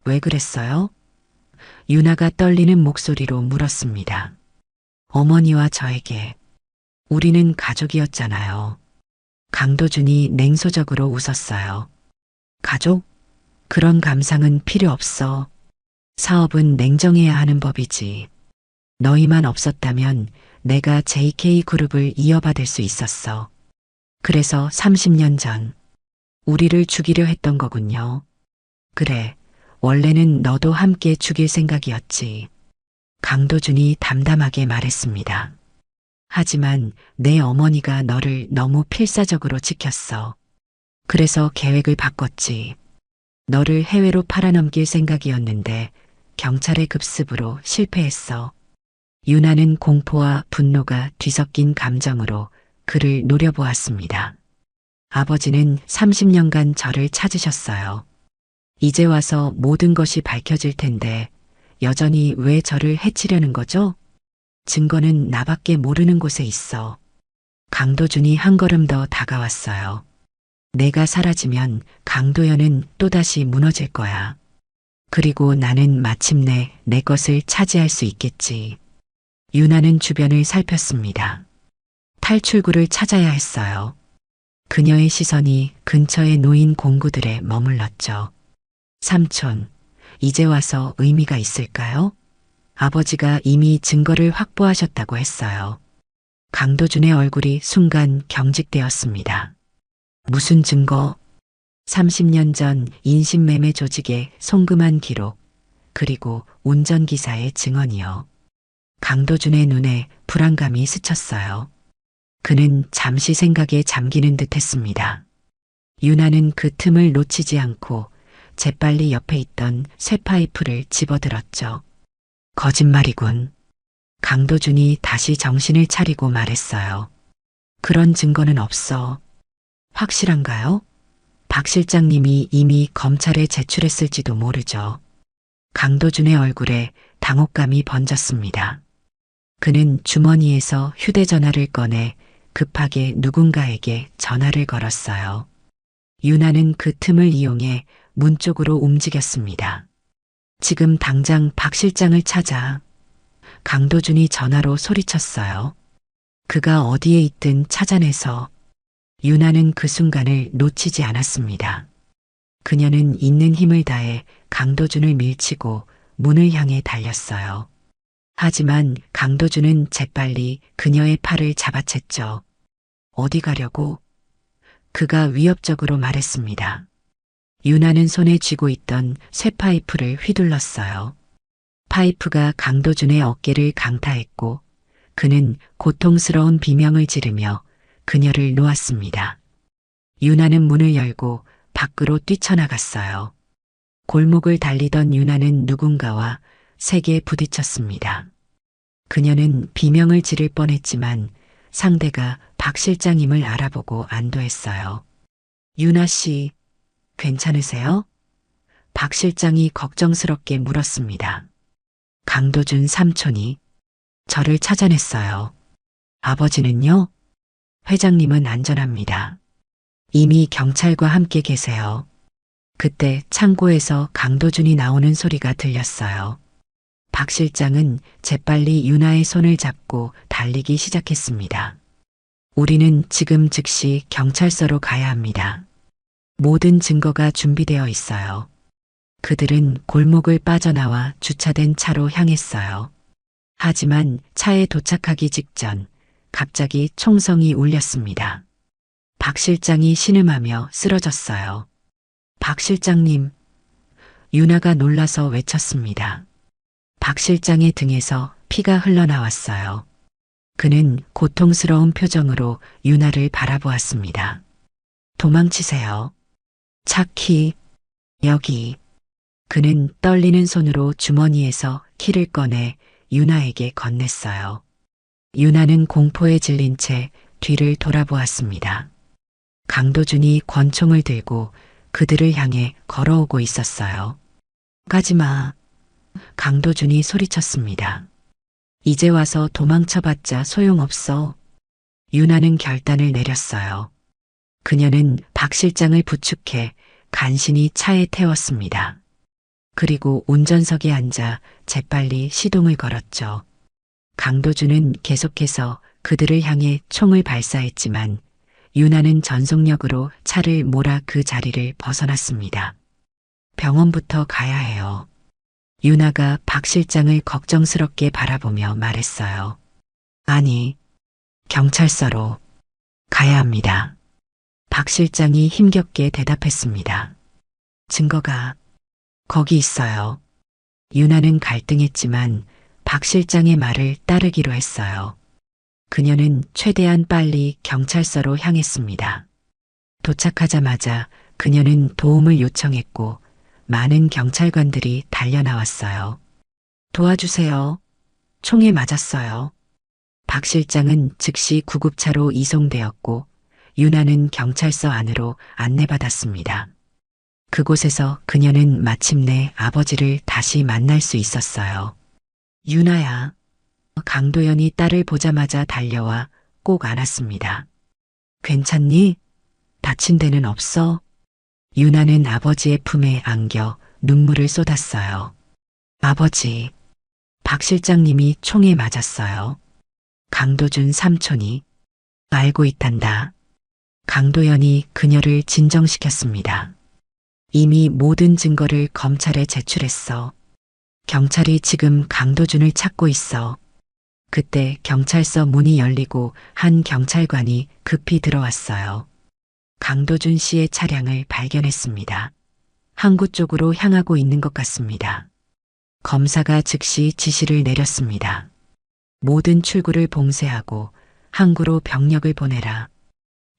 왜 그랬어요? 유나가 떨리는 목소리로 물었습니다. 어머니와 저에게. 우리는 가족이었잖아요. 강도준이 냉소적으로 웃었어요. 가족? 그런 감상은 필요 없어. 사업은 냉정해야 하는 법이지. 너희만 없었다면 내가 JK그룹을 이어받을 수 있었어. 그래서 30년 전 우리를 죽이려 했던 거군요. 그래, 원래는 너도 함께 죽일 생각이었지. 강도준이 담담하게 말했습니다. 하지만 내 어머니가 너를 너무 필사적으로 지켰어. 그래서 계획을 바꿨지. 너를 해외로 팔아넘길 생각이었는데 경찰의 급습으로 실패했어. 유나는 공포와 분노가 뒤섞인 감정으로 그를 노려보았습니다. 아버지는 30년간 저를 찾으셨어요. 이제 와서 모든 것이 밝혀질 텐데 여전히 왜 저를 해치려는 거죠? 증거는 나밖에 모르는 곳에 있어. 강도준이 한 걸음 더 다가왔어요. 내가 사라지면 강도연은 또다시 무너질 거야. 그리고 나는 마침내 내 것을 차지할 수 있겠지. 유나는 주변을 살폈습니다. 탈출구를 찾아야 했어요. 그녀의 시선이 근처에 놓인 공구들에 머물렀죠. 삼촌, 이제 와서 의미가 있을까요? 아버지가 이미 증거를 확보하셨다고 했어요. 강도준의 얼굴이 순간 경직되었습니다. 무슨 증거? 30년 전 인신매매 조직의 송금한 기록, 그리고 운전기사의 증언이요. 강도준의 눈에 불안감이 스쳤어요. 그는 잠시 생각에 잠기는 듯 했습니다. 유나는 그 틈을 놓치지 않고 재빨리 옆에 있던 쇠파이프를 집어들었죠. 거짓말이군. 강도준이 다시 정신을 차리고 말했어요. 그런 증거는 없어. 확실한가요? 박 실장님이 이미 검찰에 제출했을지도 모르죠. 강도준의 얼굴에 당혹감이 번졌습니다. 그는 주머니에서 휴대전화를 꺼내 급하게 누군가에게 전화를 걸었어요. 유나는 그 틈을 이용해 문 쪽으로 움직였습니다. 지금 당장 박 실장을 찾아. 강도준이 전화로 소리쳤어요. 그가 어디에 있든 찾아내서. 유나는 그 순간을 놓치지 않았습니다. 그녀는 있는 힘을 다해 강도준을 밀치고 문을 향해 달렸어요. 하지만 강도준은 재빨리 그녀의 팔을 잡아챘죠. 어디 가려고? 그가 위협적으로 말했습니다. 유나는 손에 쥐고 있던 쇠파이프를 휘둘렀어요. 파이프가 강도준의 어깨를 강타했고 그는 고통스러운 비명을 지르며 그녀를 놓았습니다. 유나는 문을 열고 밖으로 뛰쳐나갔어요. 골목을 달리던 유나는 누군가와 세게 부딪혔습니다. 그녀는 비명을 지를 뻔했지만 상대가 박 실장임을 알아보고 안도했어요. 유나 씨, 괜찮으세요? 박 실장이 걱정스럽게 물었습니다. 강도준 삼촌이 저를 찾아냈어요. 아버지는요? 회장님은 안전합니다. 이미 경찰과 함께 계세요. 그때 창고에서 강도준이 나오는 소리가 들렸어요. 박 실장은 재빨리 유나의 손을 잡고 달리기 시작했습니다. 우리는 지금 즉시 경찰서로 가야 합니다. 모든 증거가 준비되어 있어요. 그들은 골목을 빠져나와 주차된 차로 향했어요. 하지만 차에 도착하기 직전 갑자기 총성이 울렸습니다. 박 실장이 신음하며 쓰러졌어요. 박 실장님. 유나가 놀라서 외쳤습니다. 박 실장의 등에서 피가 흘러나왔어요. 그는 고통스러운 표정으로 유나를 바라보았습니다. 도망치세요. 차키, 여기. 그는 떨리는 손으로 주머니에서 키를 꺼내 유나에게 건넸어요. 유나는 공포에 질린 채 뒤를 돌아보았습니다. 강도준이 권총을 들고 그들을 향해 걸어오고 있었어요. 가지마. 강도준이 소리쳤습니다. 이제 와서 도망쳐봤자 소용없어. 유나는 결단을 내렸어요. 그녀는 박 실장을 부축해 간신히 차에 태웠습니다. 그리고 운전석에 앉아 재빨리 시동을 걸었죠. 강도준은 계속해서 그들을 향해 총을 발사했지만 유나는 전속력으로 차를 몰아 그 자리를 벗어났습니다. 병원부터 가야 해요. 유나가 박 실장을 걱정스럽게 바라보며 말했어요. 아니, 경찰서로 가야 합니다. 박 실장이 힘겹게 대답했습니다. 증거가 거기 있어요. 유나는 갈등했지만 박 실장의 말을 따르기로 했어요. 그녀는 최대한 빨리 경찰서로 향했습니다. 도착하자마자 그녀는 도움을 요청했고 많은 경찰관들이 달려나왔어요. 도와주세요. 총에 맞았어요. 박 실장은 즉시 구급차로 이송되었고 유나는 경찰서 안으로 안내받았습니다. 그곳에서 그녀는 마침내 아버지를 다시 만날 수 있었어요. 유나야. 강도연이 딸을 보자마자 달려와 꼭 안았습니다. 괜찮니? 다친 데는 없어? 유나는 아버지의 품에 안겨 눈물을 쏟았어요. 아버지, 박 실장님이 총에 맞았어요. 강도준 삼촌이 알고 있단다. 강도연이 그녀를 진정시켰습니다. 이미 모든 증거를 검찰에 제출했어. 경찰이 지금 강도준을 찾고 있어. 그때 경찰서 문이 열리고 한 경찰관이 급히 들어왔어요. 강도준 씨의 차량을 발견했습니다. 항구 쪽으로 향하고 있는 것 같습니다. 검사가 즉시 지시를 내렸습니다. 모든 출구를 봉쇄하고 항구로 병력을 보내라.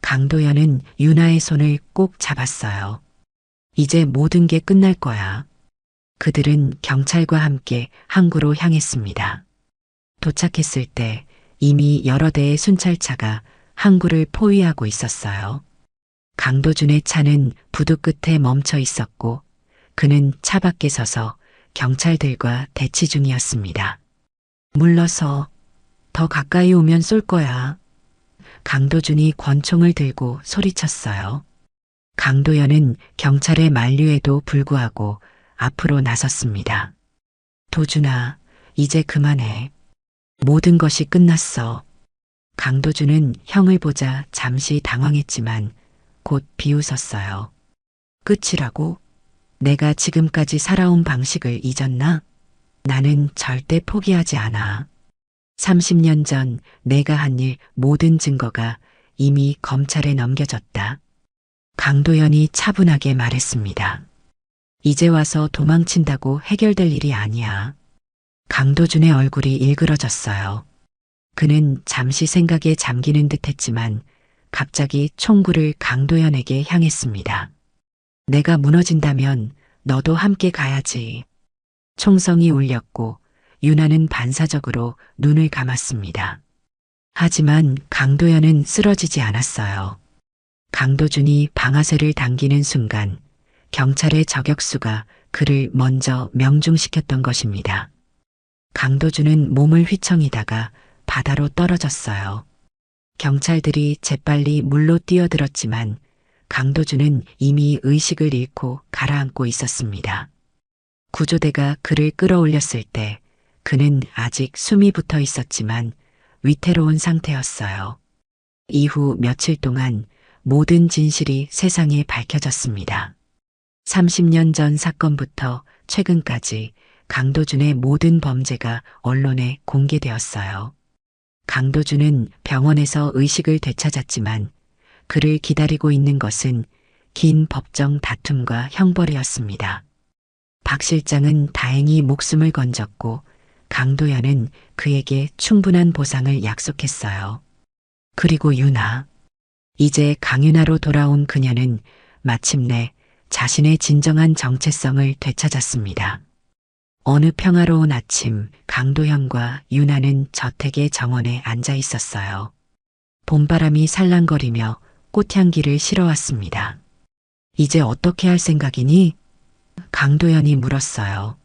강도연은 유나의 손을 꼭 잡았어요. 이제 모든 게 끝날 거야. 그들은 경찰과 함께 항구로 향했습니다. 도착했을 때 이미 여러 대의 순찰차가 항구를 포위하고 있었어요. 강도준의 차는 부두 끝에 멈춰 있었고 그는 차 밖에 서서 경찰들과 대치 중이었습니다. 물러서 더 가까이 오면 쏠 거야. 강도준이 권총을 들고 소리쳤어요. 강도연은 경찰의 만류에도 불구하고 앞으로 나섰습니다. 도준아, 이제 그만해. 모든 것이 끝났어. 강도준은 형을 보자 잠시 당황했지만 곧 비웃었어요. 끝이라고? 내가 지금까지 살아온 방식을 잊었나? 나는 절대 포기하지 않아. 30년 전 내가 한 일 모든 증거가 이미 검찰에 넘겨졌다. 강도연이 차분하게 말했습니다. 이제 와서 도망친다고 해결될 일이 아니야. 강도준의 얼굴이 일그러졌어요. 그는 잠시 생각에 잠기는 듯 했지만 갑자기 총구를 강도연에게 향했습니다. 내가 무너진다면 너도 함께 가야지. 총성이 울렸고 유나는 반사적으로 눈을 감았습니다. 하지만 강도연은 쓰러지지 않았어요. 강도준이 방아쇠를 당기는 순간 경찰의 저격수가 그를 먼저 명중시켰던 것입니다. 강도준은 몸을 휘청이다가 바다로 떨어졌어요. 경찰들이 재빨리 물로 뛰어들었지만 강도준은 이미 의식을 잃고 가라앉고 있었습니다. 구조대가 그를 끌어올렸을 때 그는 아직 숨이 붙어 있었지만 위태로운 상태였어요. 이후 며칠 동안 모든 진실이 세상에 밝혀졌습니다. 30년 전 사건부터 최근까지 강도준의 모든 범죄가 언론에 공개되었어요. 강도준은 병원에서 의식을 되찾았지만 그를 기다리고 있는 것은 긴 법정 다툼과 형벌이었습니다. 박 실장은 다행히 목숨을 건졌고 강도연은 그에게 충분한 보상을 약속했어요. 그리고 유나. 이제 강유나로 돌아온 그녀는 마침내 자신의 진정한 정체성을 되찾았습니다. 어느 평화로운 아침 강도현과 유나는 저택의 정원에 앉아 있었어요. 봄바람이 살랑거리며 꽃향기를 실어왔습니다. 이제 어떻게 할 생각이니? 강도현이 물었어요.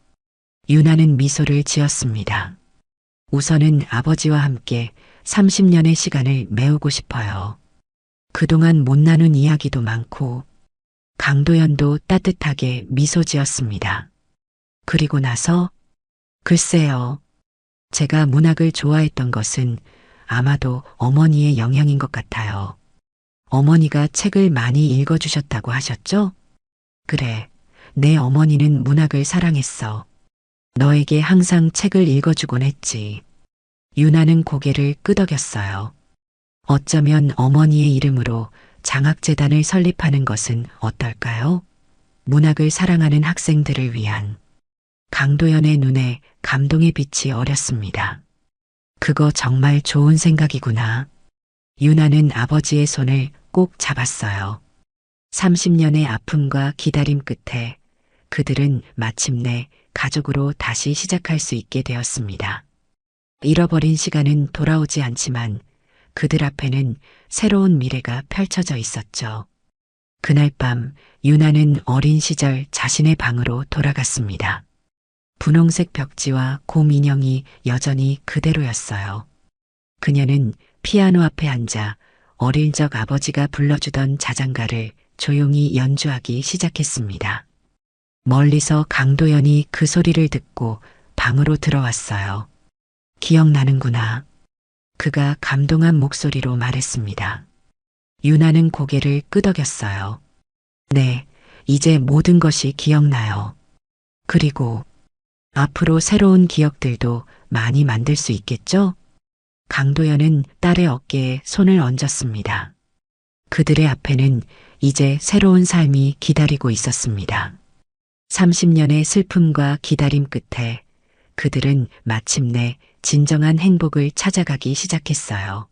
유나는 미소를 지었습니다. 우선은 아버지와 함께 30년의 시간을 메우고 싶어요. 그동안 못 나눈 이야기도 많고 강도현도 따뜻하게 미소 지었습니다. 그리고 나서 글쎄요. 제가 문학을 좋아했던 것은 아마도 어머니의 영향인 것 같아요. 어머니가 책을 많이 읽어주셨다고 하셨죠? 그래, 내 어머니는 문학을 사랑했어. 너에게 항상 책을 읽어주곤 했지. 유나는 고개를 끄덕였어요. 어쩌면 어머니의 이름으로 장학재단을 설립하는 것은 어떨까요? 문학을 사랑하는 학생들을 위한. 강도연의 눈에 감동의 빛이 어렸습니다. 그거 정말 좋은 생각이구나. 유나는 아버지의 손을 꼭 잡았어요. 30년의 아픔과 기다림 끝에 그들은 마침내 가족으로 다시 시작할 수 있게 되었습니다. 잃어버린 시간은 돌아오지 않지만 그들 앞에는 새로운 미래가 펼쳐져 있었죠. 그날 밤 유나는 어린 시절 자신의 방으로 돌아갔습니다. 분홍색 벽지와 곰 인형이 여전히 그대로였어요. 그녀는 피아노 앞에 앉아 어릴 적 아버지가 불러주던 자장가를 조용히 연주하기 시작했습니다. 멀리서 강도연이 그 소리를 듣고 방으로 들어왔어요. 기억나는구나. 그가 감동한 목소리로 말했습니다. 유나는 고개를 끄덕였어요. 네, 이제 모든 것이 기억나요. 그리고 앞으로 새로운 기억들도 많이 만들 수 있겠죠? 강도연은 딸의 어깨에 손을 얹었습니다. 그들의 앞에는 이제 새로운 삶이 기다리고 있었습니다. 30년의 슬픔과 기다림 끝에 그들은 마침내 진정한 행복을 찾아가기 시작했어요.